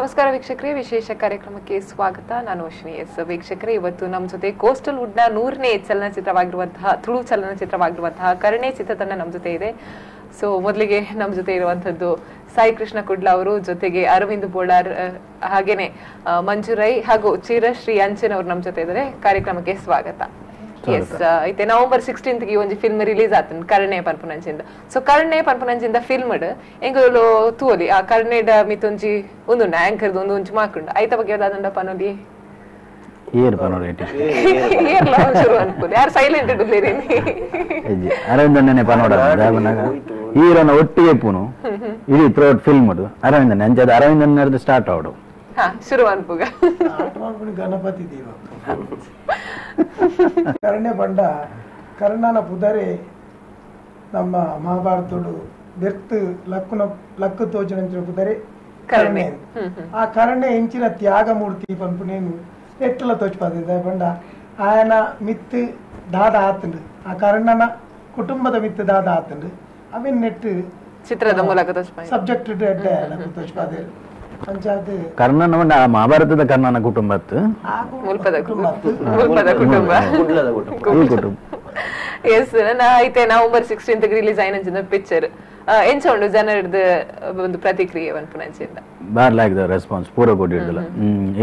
ನಮಸ್ಕಾರ ವೀಕ್ಷಕರೇ, ವಿಶೇಷ ಕಾರ್ಯಕ್ರಮಕ್ಕೆ ಸ್ವಾಗತ. ನಾನು ಅಶ್ವಿನಿ. ವೀಕ್ಷಕರೇ, ಇವತ್ತು ನಮ್ಮ ಜೊತೆ ಕೋಸ್ಟಲ್ ವುಡ್ ನ 100ನೇ ಚಲನಚಿತ್ರವಾಗಿರುವಂತಹ ತುಳು ಚಲನಚಿತ್ರವಾಗಿರುವಂತಹ ಕರ್ಣೆ ಚಿತ್ರತಂಡ ನಮ್ಮ ಜೊತೆ ಇದೆ. ಸೊ ಮೊದಲಿಗೆ ನಮ್ಮ ಜೊತೆ ಇರುವಂತದ್ದು ಸಾಯಿ ಕೃಷ್ಣ ಕುಡ್ಲ ಅವರು, ಜೊತೆಗೆ ಅರವಿಂದ್ ಬೋಳಾರ್, ಹಾಗೇನೆ ಮಂಜುರೈ ಹಾಗೂ ಚಿರಶ್ರೀ ಅಂಚನ್ ಅವರು ನಮ್ಮ ಜೊತೆ ಇದ್ದಾರೆ. ಕಾರ್ಯಕ್ರಮಕ್ಕೆ ಸ್ವಾಗತ. ಎಸ್, ಐತೆ ನವೆಂಬರ್ 16ಗೆ ಒಂಜಿ ಫಿಲ್ಮ್ ರಿಲೀಸ್ ಆತನ್ ಕರ್ಣೆ ಪನ್ಪುನಂಚಿಂದ. ಸೊ ಕರ್ಣೆ ಪನ್ಪುನಂಚಿಂದ ಫಿಲ್ಮ್ ಎಂಗಲು ತೂಲಿ ಆ ಕರ್ಣೆಡ ಮಿತ್ತೊಂಜಿ ಒಂದು ಆಂಕರ್ದು ಒಂದು ಒಂಜಿ ಮಾಕುಂಡು ಐತ ಬಗ್ಗೆ ಯಾವ್ದಾದಂಡ ಪನೋಲಿ ಶುರು ಅನ್ಕೋಲಿ ಯಾರು ಸೈಲೆಂಟ್ ಇಡುದೇರೇನಿ ಅರವಿಂದಣ್ಣನೆ ಪನೋಡ ಹೀರೋನ ಒಟ್ಟಿಗೆ ಪೂನು ಇಡೀ ಥ್ರೋಟ್ ಫಿಲ್ಮ್ ಅರವಿಂದಣ್ಣ ಅಂಚದ ಅರವಿಂದಣ್ಣ ಸ್ಟಾರ್ಟ್ ಆವಡು ಶುರು ಅನ್ಪುಗ ಗಣಪತಿ ದೇವ ಕರ್ಣೆ ಬಂಡ ಕರ್ಣನ ಪುದರೆ ನಮ್ಮ ಮಹಾಭಾರತೋಡು ಬೆರ್ತ್ ಲಕ್ಕು ತೋಚನ ಪುದರೆ ಕರ್ಣೆ. ಆ ಕರ್ಣೆ ಇಂಚಿನ ತ್ಯಾಗ ಮೂರ್ತಿ ಪಂಪುನೇನು ಎಟ್ಟಲ ತೋಚ್ಪಾದ ಬಂಡ ಆಯನ ಮಿತ್ ದಾದ ಆತಂಡು ಆ ಕರ್ಣನ ಕುಟುಂಬದ ಮಿತ್ ದಾದ ಆತಂಡು ಅವೇನ್ ನೆಟ್ ಚಿತ್ರದ ಮೂಲಕ ಸಬ್ಜೆಕ್ಟ್ ತೋಚ್ಪಾದ ಕರ್ಣನ ಮಹಾಭಾರತದ ಕರ್ಣನ ಕುಟುಂಬತ್ತು ಎಸ್ ಐತೆ ನವೆಂಬರ್ 16 ರಿಲೀಸ್ ಆಯ್ನ ಪಿಕ್ಚರ್ ಎಂಚ ಉಂಡು ಜನರದ ಒಂದು ಪ್ರತಿಕ್ರಿಯೆ ಪನ್ಪುನಂಚಿಂದ ಬಾರ್ಲಾಗ್ದ ರೆಸ್ಪಾನ್ಸ್ ಪೂರ ಕೊಟ್ಟಿರ್ದಲ್ಲ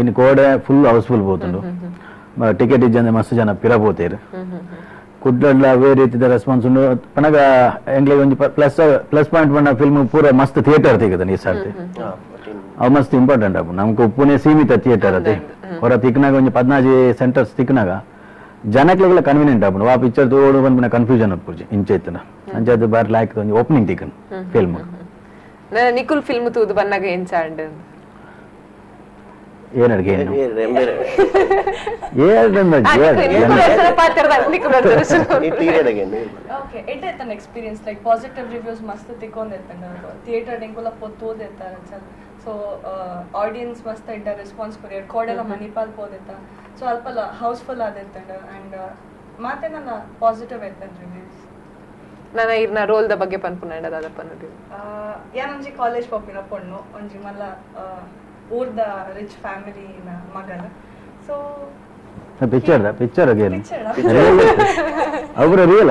ಇನ್ನು ಕೋಡೆ ಫುಲ್ ಹೌಸ್ಫುಲ್ పోతుండు ಟಿಕೆಟ್ ಇಜ್ಜಂದೆ ಮಸ್ತ್ ಜನ ಪಿರ పోతేరు ಕುಡ್ಲಡ್ಲ ಅವೇ ರೀತಿದ ರೆಸ್ಪಾನ್ಸ್ ಉಂಡು ಪನಗ ಎಂಗ್ಲಿಗೆ ಒಂಜಿ ಪ್ಲಸ್ ಪಾಯಿಂಟ್ ಬಂಡ ಫಿಲ್ಮ್ ಪೂರ ಮಸ್ತ್ ಥಿಯೇಟರ್ ತೆಗೆದನ್ ಈ ಸರ್ತಿ ಅವು ಮಸ್ತ್ ಇಂಪಾರ್ಟೆಂಟ್ ಅಪ್ಪು ನಮ್ಗೆ ಪುಣೆ ಸೀಮಿತ ಥಿಯೇಟರ್ ಅದೇ ಹೊರ ತಿಕ್ನಾಗ ಒಂದು 14 ಸೆಂಟರ್ಸ್ ತಿಕ್ನಾಗ ಜನಕ್ಲೆಲ್ಲ ಕನ್ವೀನಿಯಂಟ್ ಅಪ್ಪು ಆ ಪಿಕ್ಚರ್ ತೋಡು ಬಂದ್ಬಿನ ಕನ್ಫ್ಯೂಷನ್ ಅಪ್ಪುಜಿ ಇಂಚೈತನ ಅಂಚದು ಬಾರ್ ಲಾಯ್ಕ್ ಒಂದು ಓಪನಿಂಗ್ ತಿಕ್ಕನ್ ಫಿಲ್ಮ್ ನಿಖುಲ್ ಫಿಲ್ಮ್ ತೂದು ಬಂದಾಗ ಎಂಚಾಂಡ್ ಏನಡ್ಗೆ ಎಕ್ಸ್ಪೀರಿಯನ್ಸ್ ಲೈಕ್ ಪಾಸಿಟಿವ್ ರಿವ್ಯೂಸ್ ಮಸ್ತ್ ತಿಕ್ಕೊಂಡಿರ್ತಾನೆ ಥಿಯೇಟರ್ ಡೆಂಗುಲ ಪೊತ್ತೋದಿರ್ತಾರೆ ಸೊ ಆಡಿಯನ್ಸ್ ಮಸ್ತ್ ಇಟ್ಟ ರೆಸ್ಪಾನ್ಸ್ ಕೊರಿಯರ್ ಕೋಡೆಲ್ಲ ಮಣಿಪಾಲ್ ಪೋದಿತ್ತ ಸೊ ಅಲ್ಪಲ್ಲ ಹೌಸ್ಫುಲ್ ಆದಿರ್ತಾನೆ ಅಂಡ್ ಮಾತೇನಲ್ಲ ಪಾಸಿಟಿವ್ ಇರ್ತಾನೆ ರಿವ್ಯೂಸ್. ನಾನು ಇರ್ನ ರೋಲ್ದ ಬಗ್ಗೆ ಪನ್ಪುನಂಡದ ಪನ್ನದು ಯಾನೊಂಜಿ ಕಾಲೇಜ್ ಪೋಪಿನ ಪೊಣ್ಣು ಒಂಜಿ ಮಲ್ಲ ಊರ್ದ ರಿಚ್ ಫ್ಯಾಮಿಲಿನ ಮಗನ. ಸೊ ಪಿಕ್ಚರ್ ಅವರ ರಿಯಲ್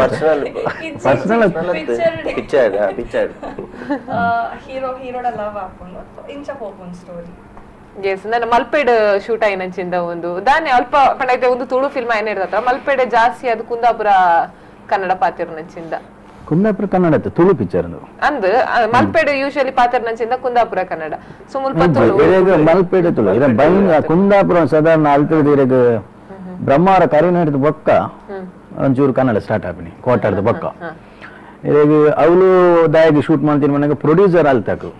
ಪರ್ಸನಲ್ ಪಿಕ್ಚರ್ ಹೀರೋಡ ಲವ್ ಹಾಕೊಂಡು ಇಂಚ ಹೋಗ್ಬೋದು ಸ್ಟೋರಿ. ಎಸ್, ನನ್ನ ಮಲ್ಪೇಡ್ ಶೂಟ್ ಆಯ್ನಂಚಿಂದ ಒಂದು ದಾನೆ ಅಲ್ಪ ಪಂಡೈತೆ ಒಂದು ತುಳು ಫಿಲ್ಮ್ ಏನ್ ಇರ್ತದ ಮಲ್ಪೇಡೆ ಜಾಸ್ತಿ ಅದು ಕುಂದಾಪುರ ಕನ್ನಡ ಪಾತಿರ್ನಂಚಿಂದ ಕುಂದಾಪುರ ಕನ್ನಡ ತುಳು ಪಿಕ್ಚರ್ ಅಂದ್ ಮಲ್ಪೇಡೆ ಯೂಶಲಿ ಪಾತಿರ್ನಂಚಿಂದ ಕುಂದಾಪುರ ಕನ್ನಡ ಸುಮಲ್ಪ ಮಲ್ಪೇಡೆ ತುಳು ಕುಂದಾಪುರ ಸಾಧಾರಣ ಅಲ್ತದ ಬ್ರಹ್ಮಾರ ಕರಿನಾಡಿದ ಬೊಕ್ಕ ಒಂಚೂರು ಕನ್ನಡ ಸ್ಟಾರ್ಟ್ ಆಪಿನಿ ಕೋಟಾರದ ಬೊಕ್ಕ ಅವಳು ದಾಯಿಗೆ ಶೂಟ್ ಮಾಡ್ತೀನಿ ಮನೆಗೆ ಪ್ರೊಡ್ಯೂಸರ್ ಅಲ್ತಾಕು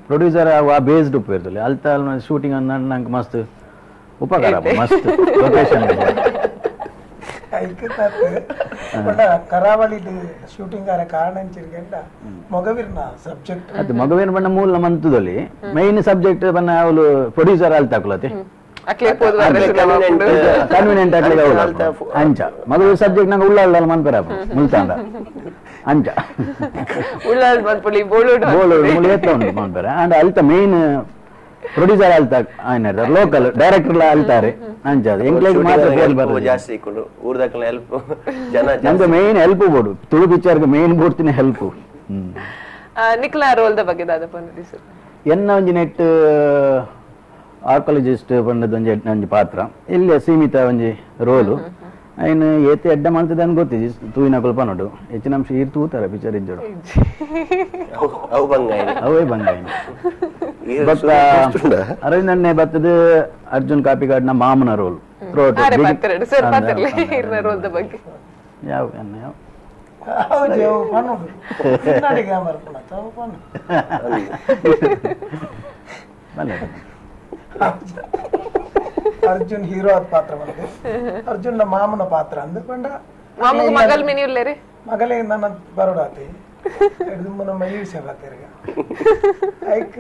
ಪ್ರೊಡ್ಯೂಸರ್ ಆ ಬೇಸ್ಡ್ ಉಪ್ಪು ಇರ್ತದೆ ಅಲ್ತ ಶೂಟಿಂಗ್ ನಂಗೆ ಮಸ್ತ್ ಉಪಕಾರ ಮಸ್ತ್ ಲೊಕೇಶನ್ ಕರಾವಳಿ ಶೂಟಿಂಗ್ ಕಾರಣ ಮೊಗವೀರ್ನ ಸಬ್ಜೆಕ್ಟ್ ಅದು ಮೊಗವೀರ್ ಬಣ್ಣ ಮೂಲ ಮಂತದಲ್ಲಿ ಮೈನ್ ಸಬ್ಜೆಕ್ಟ್ ಬಣ್ಣ ಅವಳು ಪ್ರೊಡ್ಯೂಸರ್ ಅಲ್ತಾಕುಲತಿ ಕನ್ವೀನಿಯಂಟ್ ಆಗ್ಲಿಕ್ಕೆ ಅಂಚ ಮಗು ಸಬ್ಜೆಕ್ಟ್ ನಂಗೆ ಉಳ್ಳಾಳ ಮನ್ಪರ ಮುಲ್ತಾಂಡ ಅಂಚ ಮನ್ಪರ ಅಂಡ್ ಅಲ್ತ ಮೇನ್ ಪ್ರೊಡ್ಯೂಸರ್ ಅಲ್ತ ಆಯ್ನ ಲೋಕಲ್ ಡೈರೆಕ್ಟರ್ ಅಲ್ತಾರೆ ಅಂಚ ಎಂಕ್ಲೇಜ್ ಮಾತ್ರ ಜಾಸ್ತಿ ನಮ್ಗೆ ಮೇನ್ ಹೆಲ್ಪ್ ಬೋಡು ತುಳು ಪಿಕ್ಚರ್ಗೆ ಮೇನ್ ಬೋಡ್ತೀನಿ ಹೆಲ್ಪ್. ನಿಖಿಲ ರೋಲ್ದ ಬಗ್ಗೆ ಎನ್ನ ಒಂಜಿ ನೆಟ್ ಆರ್ಕಾಲಜಿಸ್ಟ್ ಬಂದದ್ದು ಒಂಜಿ ಪಾತ್ರ ಇಲ್ಲಿ ಸೀಮಿತ ಒಂಜಿ ರೋಲು ಐನು ಏತೆ ಎಡ್ಡ ಮಾಡ್ತದೆ ಅನ್ ಗೊತ್ತಿಜಿ ತೂಯಿನ ಕೊಲ್ಪ ನೋಡು ಹೆಚ್ಚಿನ ಅಂಶ ಈರ್ ತೂತಾರ ಪಿಕ್ಚರ್ ಇಜ್ಜೋಡು ಅವೇ ಬಂಗಾಯಿನ ಬತ್ತ ಅರವಿಂದಣ್ಣೆ ಬತ್ತದ ಅರ್ಜುನ್ ಕಾಪಿಗಾಡ್ನ ಮಾಮನ ರೋಲ್ ಯಾವ ಅರ್ಜುನ್ ಹೀರೋ ಆದ ಪಾತ್ರ ಬಂದೆ ಅರ್ಜುನ್ ಮಾಮನ ಪಾತ್ರ ಅಂದ್ ಬಂಡ ಮಗಳೇ ನನ್ನ ಬರೋಡಾತಿ ನಮ್ಮ ಮಯೂರ್ ಸೇವಾತಿರ್ಗ ಐಕ್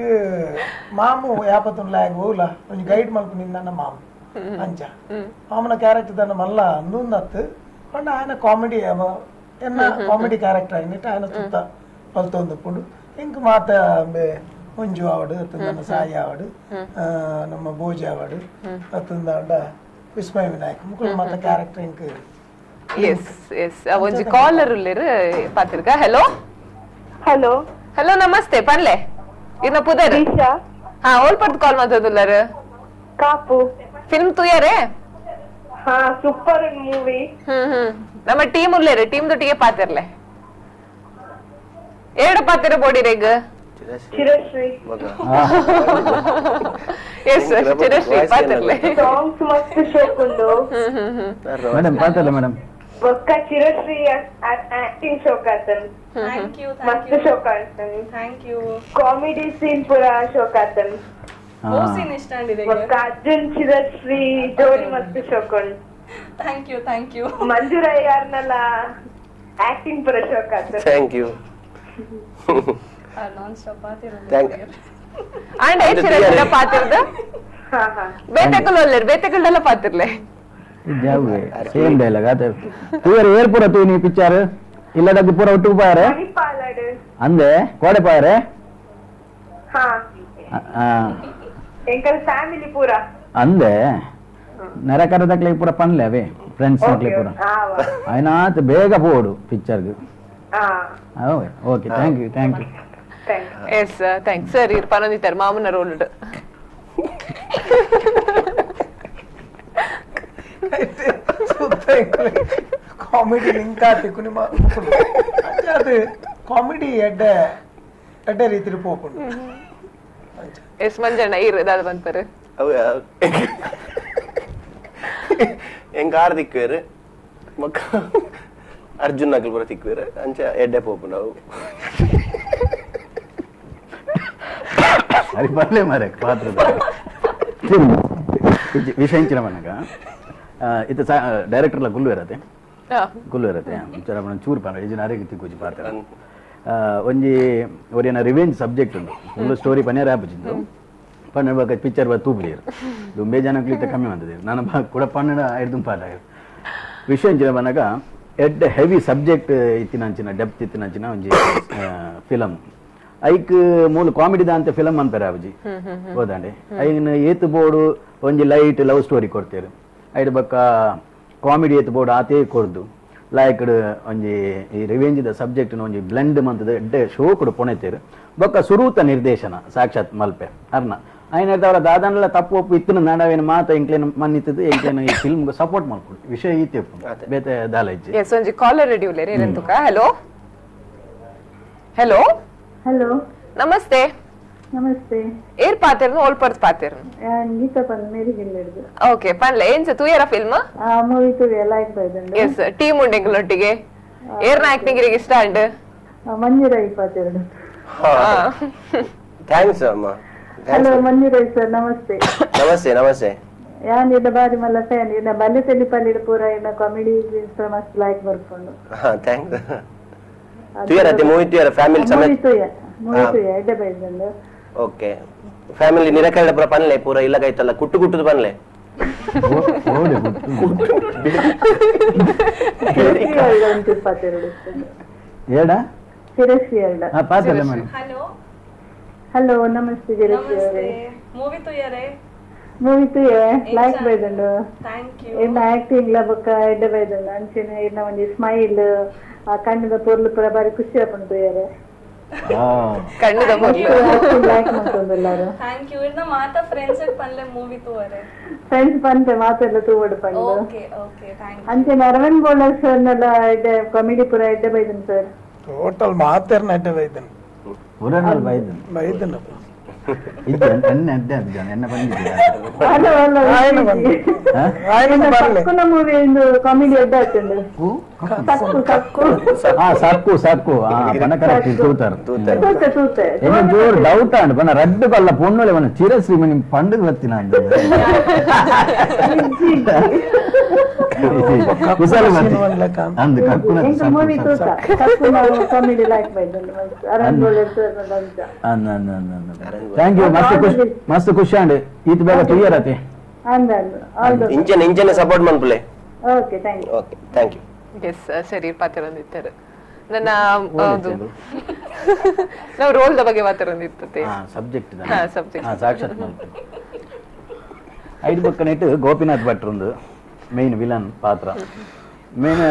ಮಾಮು ಯಾಪತ್ತುನ್ಲಾಗ ಹೋಗ್ಲ ಒಂಜಿ ಗೈಡ್ ಮಲ್ಪು ನಿನ್ನ ಮಾಮು ಅಂಚ ಮಾಮನ ಕ್ಯಾರೆಕ್ಟರ್ ದನ್ನ ಮಲ್ಲ ಅಂದೊಂದತ್ತು ಪಂಡ ಆಯನ ಕಾಮಿಡಿ ಎನ್ನ ಕಾಮಿಡಿ ಕ್ಯಾರೆಕ್ಟರ್ ಆಗಿನಿಟ್ಟು ಆಯನ ಸುತ್ತ ಪಲ್ತೊಂದು ಪುಂಡು ಇಂಕ್ ಮಾತ ಮಂಜು ಆವಡು ಅತ್ತಂದ ಸಾಯಿ ಆವಡು ನಮ್ಮ ಭೋಜ ಆವಡು ಅತ್ತಂದ ವಿಸ್ಮಯ ವಿನಾಯಕ್ ಮುಕ್ಕಳು ಮಾತ ಕ್ಯಾರೆಕ್ಟರ್ ಇಂಕ್ ಎಸ್ ಎಸ್ ಒಂಜಿ ಕಾಲರ್ ಉಲ್ಲೇರು ಪಾತಿರ್ಗ ಹೆಲೋ ಹಲೋ ಹಲೋ ನಮಸ್ತೆ ಪನ್ಲೆ ಇನ್ನ ಪುದರ್ ದಿಶಾ ಹಾ ಓಲ್ಪರ್ದು ಕಾಲ್ ಮಾತಾಡುಲ್ಲರು ಕಾಪು ಫಿಲ್ಮ್ ತುಯರೆ ಹಾ ಸೂಪರ್ ಮೂವಿ ನಮ್ಮ ಟೀಮ್ ಉಲ್ಲೇರು ಟೀಮ್ ದೊಟ್ಟಿಗೆ ಪಾತಿರ್ಲೆ ಎರಡು ಪಾತಿರ ಬೋಡಿರೆಗ್ ಚಿರಶ್ರೀ ಎಸ್ ಚಿರಶ್ರೀ ಪಾತಿರ್ಲೆ ಸಾಂಗ್ಸ್ ಮಸ್ತ್ ಶೋಕುಂಡು ಮೇಡಮ್ ಪಾತಲ್ಲ ಮೇಡಮ್ ಬೊಕ್ಕ ಚಿರಶ್ರೀ ಆಕ್ಟಿಂಗ್ ಶೋಕಾತನ್ ಥ್ಯಾಂಕ್ ಯು ಮಸ್ತ್ ಶೋಕಾತನ್ ಥ್ಯಾಂಕ್ ಯು ಕಾಮಿಡಿ ಸೀನ್ ಪೂರ ಶೋಕಾತನ್ ಸೀನ್ ಇಷ್ಟ ಆಗಿದೆ ಬೊಕ್ಕ ಅರ್ಜುನ್ ಚಿರಶ್ರೀ ಜೋಡಿ ಮಸ್ತ್ ಶೋಕುಂಡು ಥ್ಯಾಂಕ್ ಯು ಮಂಜುರ ಯಾರ್ನಲ್ಲ ಆಕ್ಟಿಂಗ್ ಪೂರ ಶೋಕಾತನ್ thank you non stop thank and I Chirashree ಪಾತಿರ್ದ ಹಾ ಹಾ ಬೇತೆಕಲ್ ಒಲ್ಲೇರು ಬೇತೆಕಲ್ಲೆಲ್ಲ ಪಾತಿರ್ಲೆ ಜಾವೆ ಸೇಮ್ ಡೈಲಾಗ್ ಆತ ತುಯರ್ ಏರ್ ಪೂರ ತೂ ನೀ ಪಿಕ್ಚರ್ ಇಲ್ಲದಕ್ಕೆ ಪೂರ ಒಟ್ಟು ಪಾಯರೆ ಮಣಿಪಾಲಡು ಅಂದೆ ಕೋಡೆ ಪಾಯರೆ ಹಾ ಎಂಕಲ್ ಫ್ಯಾಮಿಲಿ ಪೂರ ಅಂದೆ ನೆರೆಕರದಕ್ಲೆ ಪೂರ ಪನ್ಲೆ ಅವೇ ಫ್ರೆಂಡ್ಸ್ ನಕ್ಲೆ ಪೂರ ಆಯ್ನಾತ್ ಬೇಗ ಪೋಡು ಪಿಕ್ಚರ್ಗೆ okay thank you yes thanks sir ಇರ್ ಪನೊಂದಿತ್ತಾರೆ ಮಾಮೂನ ರೋಲ್ ಕಾಮಿಡಿ ಲಿಂಕ್ ಆತಿ ಕುನಿಮ ಅದು ಕಾಮಿಡಿ ಎಡ್ಡೆ ರೀತಿ ಪೋಪುಂಡು ಎಸ್ ಮಂಜಣ್ಣ ಇರ್ ದಾದ ಬಂತಾರೆ ಎಂಗ್ ಆರ್ ದಿಕ್ವೇರು ಮಕ್ಕ ಅರ್ಜುನ್ ನಕಲ್ ಪೂರ ತಿಕ್ವೇರು ಅಂಚ ಎಡ್ಡೆ ಪೋಪು ನಾವು అది పర్లే మరి పాత్ర ವಿಷಯ ಮನಗ ಇದು ಡೈರೆಕ್ಟರ್ಲ ಗುಲ್ಲು ಇರತ್ತೆ ಚೂರು ಪಾಡ ಇದು ನಾರಿಗೆ ಕೂಜಿ ಪಾತ್ರ ಒಂಜಿ ಒರಿಯನ ರಿವೆಂಜ್ ಸಬ್ಜೆಕ್ಟ್ ಉಂಟು ಫುಲ್ ಸ್ಟೋರಿ ಪನ್ಯಾರ ಆಪುಚಿದ್ದು ಪಣ್ಣ ಬಾಕ ಪಿಕ್ಚರ್ ಬಾ ತೂಪುಲಿಯರು ದುಂಬೆ ಜನಕ್ಲಿಂತ ಕಮ್ಮಿ ಬಂದಿದೆ ನಾನು ಕೂಡ ಪಣ್ಣ ಐದು ಪಾಠ ವಿಷಯ ಇಂಚಿನ ಮನಗ ಎಡ್ ಹೆವಿ ಸಬ್ಜೆಕ್ಟ್ ಇತ್ತಿನಂಚಿನ ಡೆಪ್ತ್ ಇತ್ತಿನಂಚಿನ ಒಂಜಿ ಫಿಲಮ್ ಐಕ್ ಮೂಲ ಕಾಮಿಡಿ ದಾಂತ ಫಿಲಮ್ ಅಂತಾರೆ ಅವುಜಿ ಹೋದಂಡೆ ಐನ್ ಏತ್ ಬೋರ್ಡು ಒಂಜಿ ಲೈಟ್ ಲವ್ ಸ್ಟೋರಿ ಕೊಡ್ತೇರು ಐಡ್ ಬಕ್ಕ ಕಾಮಿಡಿ ಏತ್ ಬೋರ್ಡು ಆತೇ ಕೊಡ್ದು ಲೈಕ್ ಒಂಜಿ ಈ ರಿವೆಂಜ್ ದ ಸಬ್ಜೆಕ್ಟ್ ಒಂಜಿ ಬ್ಲೆಂಡ್ ಮಂತದ ಎಡ್ಡೆ ಶೋ ಕೊಡು ಪೊಣೆತೇರು ಬೊಕ್ಕ ಸುರೂತ ನಿರ್ದೇಶನ ಸಾಕ್ಷಾತ್ ಮಲ್ಪೆ ಅರ್ನ ಐನ ಅವರ ದಾದನ್ಲ ತಪ್ಪು ಒಪ್ಪು ಇತ್ತಿನ ನಾಡವೇನು ಮಾತ ಎಂಕ್ಲೇನು ಮನ್ನಿತ್ತದು ಎಂಕ್ಲೇನು ಈ ಫಿಲ್ಮ್ ಸಪೋರ್ಟ್ ಮಾಡ್ಕೊಡು ವಿಷಯ ಈತೆ ಬೇತೆ ದಾಲಜ್ಜಿ ಎಸ್ ಒಂಜಿ ಕಾಲರ್ ರೆಡಿ ಉಲ್ಲೇರಿ ಏನಂತುಕ ಹಲೋ ಹಲೋ ಹಲೋ ನಮಸ್ತೆ ನಮಸ್ತೆ ಏರ್ ಪಾತಿರ್ನು ಓಲ್ಪರ್ಸ್ ಪಾತಿರ್ನು ಗೀತಾ ಪಂದ್ ಮೇರಿ ಗಿಲ್ಲೆಡ್ದು ಓಕೆ ಪನ್ಲೆ ಏನ್ಸ ತೂಯರ ಫಿಲ್ಮ್ ಮೂವಿ ತುಳಿ ಲೈಕ್ ಬೈದಂಡು ಎಸ್ ಟೀಮ್ ಉಂಡೆಂಗಳೊಟ್ಟಿಗೆ ಏರ್ನ ಆಕ್ಟಿಂಗ್ ಇಷ್ಟ ಅಂಡ್ ಮಂಜುರೈ ಪಾತಿರ್ಡು ಥ್ಯಾಂಕ್ಸ್ ಅಮ್ಮ ಹಲೋ ಮಂಜುರೈ ಸರ್ ನಮಸ್ತೆ ನಮಸ್ತೆ ನಮಸ್ತೆ ಯಾನ್ ಇನ್ನ ಬಾರಿ ಮಲ್ಲ ಫ್ಯಾನ್ ಇನ್ನ ಬಲ್ಲೆ ತೆಲಿಪಲ್ಲಿಡು ಪೂರ ಇನ್ನ ಕಾಮಿಡಿ ಮಸ್ತ್ ಲೈಕ್ ಬರ್ಕೊಂಡು ಥ್ಯಾಂಕ್ಸ್ ತುಯರ ಅತ್ತೆ ಮೂವಿ ತುಯರ ಫ್ಯಾಮಿಲಿ ಸಮೇತ ಮೂವಿ ತುಯ ಎಡ್ಡೆ ಬೈದಂಡು ಓಕೆ ಫ್ಯಾಮಿಲಿ ನಿರಕರಣ ಪೂರ ಪನ್ಲೆ ಪೂರ ಇಲ್ಲ ಕೈತಲ್ಲ ಕುಟ್ಟು ಕುಟ್ಟುದು ಪನ್ಲೆ ಪಾತಿರ್ಡು ಏಡ ಶಿರಶ್ರೀ ಎರಡ ಪಾತಲ್ಲ ಮೇಡಮ್ ಹಲೋ ಹಲೋ ನಮಸ್ತೆ ಶಿರಶ್ರೀ ಅವರೇ ಮೂವಿ ತುಯ್ಯರೆ ಮೂವಿ ತುಯ ಲೈಕ್ ಬೈದಂಡು ಥ್ಯಾಂಕ್ ಯು ಇನ್ನ ಆಕ್ಟಿಂಗ್ ಲ ಬೊಕ್ಕ ಎಡ್ಡೆ ಬೈದಂಡು ಅಂಚಿನ ಇನ್ನ ಒಂಜಿ ಸ್ಮೈಲ್ ಆ ಕಣ್ಣದ ಪೊರ್ಲು ಪೂರ ಬಾರಿ ಖುಷಿ ಆಪುಂಡು ತುಯ್ಯರೆ ಕಣ್ಣದ ಮೊದ್ಲು ಲೈಕ್ ಮಾಡ್ಕೊಂಡೆಲ್ಲಾರು ಥ್ಯಾಂಕ್ ಯು ಇನ್ನ ಮಾತಾ ಫ್ರೆಂಡ್ಸ್ ಪನ್ಲೆ ಮೂವಿ ತುವರೆ ಫ್ರೆಂಡ್ಸ್ ಪಂತೆ ಮಾತೆಲ್ಲ ತೂವಡು Pandu okay okay thank you ಅಂಚೆ ನರವಣ್ ಬೋಳರ್ ಸರ್ನೆಲ್ಲ ಎಡ್ಡೆ ಕಾಮಿಡಿ ಪೂರ ಎಡ್ಡೆ ಬೈದನ್ ಸರ್ ಟೋಟಲ್ ಮಾತೇರ್ನ ಎಡ್ಡೆ ಬೈದನ್ ಪುರಾಣ ಬೈದನ್ ಬೈದನಪ್ಪ ಇದು ಎಣ್ಣೆ ಅಡ್ಡೆ ಅದು ಜನ ಎಣ್ಣೆ ಬಂದಿದ್ದೀರಾ ಅಲ್ಲ ಅಲ್ಲ ಸಕ್ಕುನ ಮೂವಿ ಒಂದು ಕಾಮಿಡಿ ಎಡ್ಡೆ ಹಾಕೊಂಡು ಸಕ್ಕು ಸಾಕು ಪಣ ಕರೆಕ್ಟ್ ತೂತಾರು ತೂತೆ ತೂತೆ என்ன ஜோர் டவுட் ஆண்டு பண்ண ரெட் கல்ல பொண்ணுல பண்ண சிரஸ்ரீ மணி பண்டு வத்தினா அந்த ಕುಸಲ ಅಂದ ಕಕ್ಕುನ ಎಂತ ಮೂವಿ ತೂತ ಸಕ್ಕುನ ಕಾಮಿಡಿ ಲೈಕ್ ಬೈದನ್ ಅರನ್ ಬೋಳರ್ ಸರ್ ನಂತ ಥ್ಯಾಂಕ್ ಯು ಮಸ್ತ್ ಖುಷಿ ಅಂಡ್ ಈತ್ ಬೇಗ ತುಯ್ಯರತೆ ಅಂದನ್ ಆಲ್ ದ ಇಂಚನೆ ಸಪೋರ್ಟ್ ಮನ್ಪುಲೆ okay thank you okay thank you yes ಶರೀರ್ ಪಾತ್ರ ಬಂದಿದ್ದಾರೆ ನನ್ನ ನಾವು ರೋಲ್ದ ಬಗ್ಗೆ ಮಾತಾಡೋದಿರ್ತದೆ ಸಬ್ಜೆಕ್ಟ್ ಸಬ್ಜೆಕ್ಟ್ ಸಾಕ್ಷಾತ್ ಐದು ಪಕ್ಕ ನೆಟ್ಟು ಗೋಪಿನಾಥ್ ಭಟ್ರಂದು ಮೇನ್ ವಿಲನ್ ಪಾತ್ರ ಮೇನ್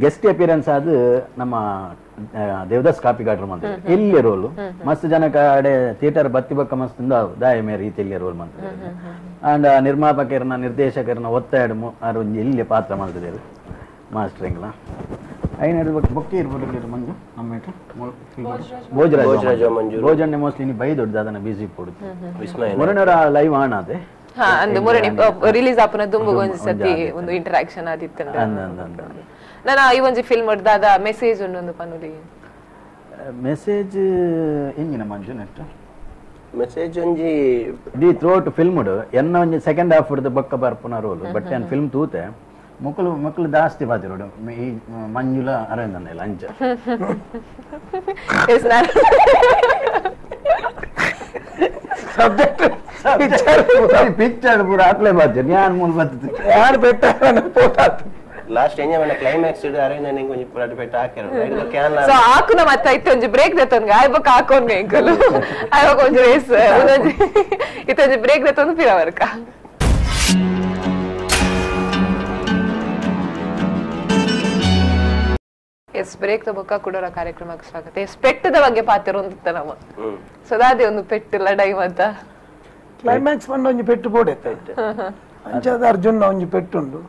ಗೆಸ್ಟ್ ಅಪಿಯರೆನ್ಸ್ ಆದ ನಮ್ಮ ದೇವದಾಸ್ ಕಾಪಿಗಾಡ್ರು ಮಾಡ್ತಾರೆ ಎಲ್ಲಿಯ ರೋಲ್ ಮಸ್ತ್ ಜನ ಕಡೆ ಥಿಯೇಟರ್ ಬತ್ತಿ ಬಕ್ಕ ಮಸ್ತ್ ದಾಯ ಮೇರೆ ರೀತಿಯಲ್ಲಿ ರೋಲ್ ಮಾಡ್ತಾರೆ ಅಂಡ್ ನಿರ್ಮಾಪಕರನ್ನ ನಿರ್ದೇಶಕರನ್ನ ಒತ್ತಾಡ ಎಲ್ಲಿ ಪಾತ್ರ ಮಾಡ್ತಿದ್ದಾರೆ ಮಾಸ್ಟರ್ ಎಂಗ್ಲ ಐನೂರು ಬೊಕ್ಕೆ ಇರ್ಬೋದು ಮಂಜು ನಮ್ಮ ಭೋಜನ ಮೋಸ್ಟ್ಲಿ ನೀ ಬೈ ದೊಡ್ಡ ಅದನ್ನ ಬಿಸಿ ಕೊಡುತ್ತೆ ಮೊರನೂರ ಲೈವ್ ಆನ್ ಅದೇ ಅಂದು ಮೊರನೆ ರಿಲೀಸ್ ಆಪನ ದುಂಬು ಒಂದ್ಸತಿ ಒಂದು ಇಂಟರಾಕ್ಷನ್ ಆದಿತ್ತು ನಾನು ಈ ಒಂಜಿ ಫಿಲ್ಮ್ ದಾದ ಮೆಸೇಜ್ ಉಂಡು ಪನುಲಿ ಮೆಸೇಜ್ ಎಂಗಿನ ಮಂಜು ನೆಟ್ ಮೆಸೇಜ್ ಒಂಜಿ ದಿ ಥ್ರೋಟ್ ಫಿಲ್ಮ್ ಎನ್ನ ಒಂಜಿ ಸೆಕೆಂಡ್ ಹಾಫ್ ಹಿಡಿದು ಬಕ್ಕ ಬರ್ಪುನ ರೋಲ್ ಬಟ್ ಏನ್ ಫಿಲ್ಮ್ ತೂತೆ ಮಕ್ಕಳು ಜಾಸ್ತಿ ಬಾತಿರೋಡು ಈ ಮಂಜುಲ ಅರವಿಂದ ಲಂಚ ಸಬ್ಜೆಕ್ಟ್ ಪಿಕ್ಚರ್ ಪೂರ ಹಾಕ್ಲೇ ಬಾರ್ತೀನಿ ಯಾರು ಮೂಲ ಬರ್ತದೆ ಯಾರು ಬೆಟ್ಟ ಲಾಸ್ಟ್ ಎಂಜಾಯ್ ಕ್ಲೈಮ್ಯಾಕ್ಸ್ ಅರವಿಂದ ನಿಂಗೆ ಒಂಜಿ ಪುರಾಟ ಪೆಟ್ಟ ಹಾಕಿರೋದು ಸೊ ಹಾಕುನ ಮತ್ತೆ ಐತೆ ಒಂಜಿ ಬ್ರೇಕ್ ದತ್ತೊಂದು ಆಯ್ಬಕ್ ಹಾಕೋನ್ಗೆ ಎಂಕಲು ಆಯ್ಬಕ್ ಒಂಜಿ ರೇಸ್ ಇತ್ತೊಂಜಿ ಬ್ರೇಕ್ ದತ್ತೊಂದು ಪಿರವರ್ಕ ಎಸ್ ಬ್ರೇಕ್ ಬೊಕ್ಕ ಕೊಡೋರ ಕಾರ್ಯಕ್ರಮಕ್ಕೆ ಸ್ವಾಗತ ಎಸ್ ಪೆಟ್ಟದ ಬಗ್ಗೆ ಪಾತಿರೋಂದಿತ್ತ ನಮ್ಮ ಸದಾದೆ ಒಂದು ಪೆಟ್ಟು ಲಡೈ ಮತ್ತ ಕ್ಲೈಮ್ಯಾಕ್ಸ್ ಬಂದು ಒಂಜಿ ಪೆಟ್ಟು ಪೋಡೆತ್ತ ಅಂಚಾದ ಅರ್ಜುನ್ ಒಂಜಿ ಪೆಟ್ಟುಂಡು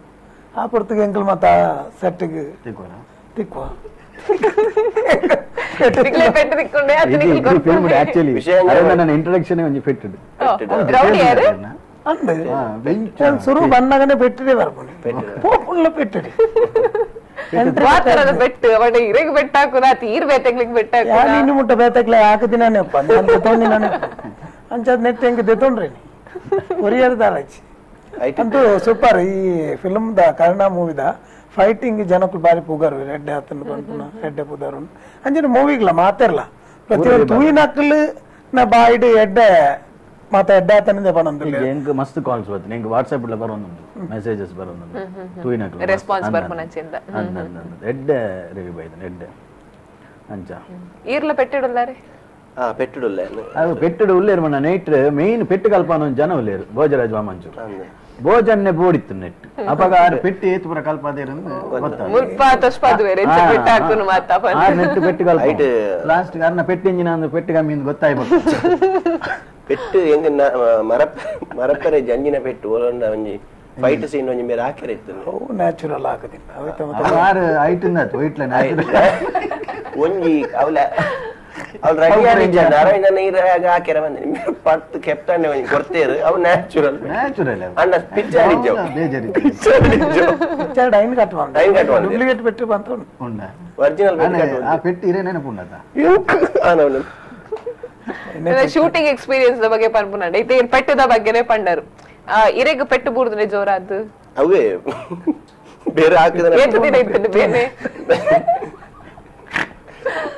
ಆ ಪೊರ್ತಗೆ ಎಂಕಲ್ ಮತ್ತ ಸೆಟ್ಗೆ ತಿಕ್ಕುವ ಪೆಟ್ಟು ತಿಕ್ಕೊಂಡೆ ಆಕ್ಚುಲಿ ನನ್ನ ಇಂಟ್ರೊಡಕ್ಷನ್ ಒಂಜಿ ಪೆಟ್ಟು ಅಂದೆ ಶುರು ಬಂದಾಗನೆ ಪೆಟ್ಟಿದೆ ಬರ್ಬೋದು ಪೋಪುಳ್ಳ ಪೆಟ್ಟಿದೆ ಬೆಟ್ಟು ಅವಡೆ ಇರೆಗ್ ಬೆಟ್ಟ ಹಾಕುದ ತೀರ್ ಬೇತೆಗ್ಲಿಕ್ ಬೆಟ್ಟ ನೀನು ಮುಟ್ಟ ಬೇತಕ್ಲೆ ಹಾಕದಿನಾನೆಪ್ಪ ನಾನು ತೆತ್ತೊಂದಿನಾನೆ ಅಂಚದ್ ನೆಟ್ ಹೆಂಗೆ ತೆತ್ತೊಂಡ್ರಿ ಒರಿಯರ್ದಾಳಚ್ಚಿ ಅಂತೂ ಸೂಪರ್ ಈ ಫಿಲ್ಮ್ ದ ಕನ್ನಡ ಮೂವಿದ ಫೈಟಿಂಗ್ ಜನಕ್ಕೂ ಬಾರಿ ಪುಗರು ರೆಡ್ಡೆ ಹತ್ತನ್ನು ಬಂದು ರೆಡ್ಡೆ ಪುದಾರು ಅಂಚಿನ ಮೂವಿಗ್ಲ ಮಾತಿರ್ಲ ಪ್ರತಿಯೊಂದು ತೂಯಿನಕ್ಕಲು ನಾ ಬಾಯಿಡ್ ಎಡ್ಡೆ ಮತ್ತೆ ಎಡ್ಡೆ ಹತ್ತನಿಂದ ಬಂದಿಲ್ಲ ಹೆಂಗ್ ಮಸ್ತ್ ಕಾಲ್ಸ್ ಬರ್ತೀನಿ ಹೆಂಗ್ ವಾಟ್ಸ್ಆಪ್ ಇಲ್ಲ ಬರೋದು ಮೆಸೇಜಸ್ ಬರೋದು ತೂಯಿನಕ್ಕಲು ರೆಸ್ಪಾನ್ಸ್ ಬರ್ಪುನಂಚಿಂದ ಎಡ್ಡೆ ರಿವ್ಯೂ ಬೈದನೆ ಎಡ್ಡೆ ಅಂಚ ಈರ್ಲ ಪೆಟ್ಟಿಡಲ್ಲಾರೆ ಪೆಟ್ಟಿಡುಲ್ಲ ಅದು ಪೆಟ್ಟಿಡು ಉಲ್ಲೇರು ಮಣ್ಣ ನೈಟ್ ಮೇನ್ ಪೆಟ್ಟು ಕಲ್ಪನ ಜನ ಉಲ್ಲೇರು ಭೋಜರಾಜ್ ವಾಮಂಚು ಭೋಜನ್ನೇ ಬೋಡಿತ್ತು ನೆಟ್ ಅವಾಗ ಪೆಟ್ಟು ಏತು ಪುರ ಕಲ್ಪದೇರು ನೆಟ್ ಪೆಟ್ಟು ಕಲ್ಪ ಲಾಸ್ಟ್ ಅರ್ನ ಪೆಟ್ಟಿಂಜಿನ ಪೆಟ್ಟು ಕಮ್ಮಿ ಗೊತ್ತಾಯ್ಬೇಕು ಪೆಟ್ಟು ಹೆಂಗ ಮರಪ್ಪರೆ ಜಂಜಿನ ಪೆಟ್ಟು ಒಂಜಿ ಫೈಟ್ ಸೀನ್ ಒಂಜಿ ಮೇರೆ ಹಾಕಿರ ಇತ್ತು ನ್ಯಾಚುರಲ್ ಆಗದಿಲ್ಲ ಆರು ಐಟಿಂದ ವೈಟ್ಲ ಒಂಜಿ ಅವಳ ಅವ್ಳು ರೆಡಿ ಆಗಿದ್ದಾನೆ ಅರವಿಂದ ನೀರು ಹಾಕಿರ ಬಂದ ಪತ್ತು ಕೆಪ್ತಾನೆ ಒಂಜಿ ಕೊಡ್ತೇರು ಅವು ನ್ಯಾಚುರಲ್ ಅಣ್ಣ ಪಿಕ್ಚರ್ ಡೈನ್ ಕಟ್ವಾನ್ ಡೂಪ್ಲಿಕೇಟ್ ಪೆಟ್ಟು ಬಂತು ಒರಿಜಿನಲ್ ಆ ಪೆಟ್ಟು ಇರೇ ನೆನಪುಂಡತ ಶೂಟಿಂಗ್ ಎಕ್ಸ್ಪೀರಿಯನ್ಸ್ ಬಗ್ಗೆ ಪನ್ಪುನಂಡ ಇತ್ತೆ ಪೆಟ್ಟದ ಬಗ್ಗೆನೇ ಪಂಡರು ಇರೆಗ್ ಪೆಟ್ಟು ಬೂರ್ದ್ರೆ ಜೋರಾದ್ದು ಅವೇ ಬೇರೆ ಹಾಕಿದ ಬೇರೆ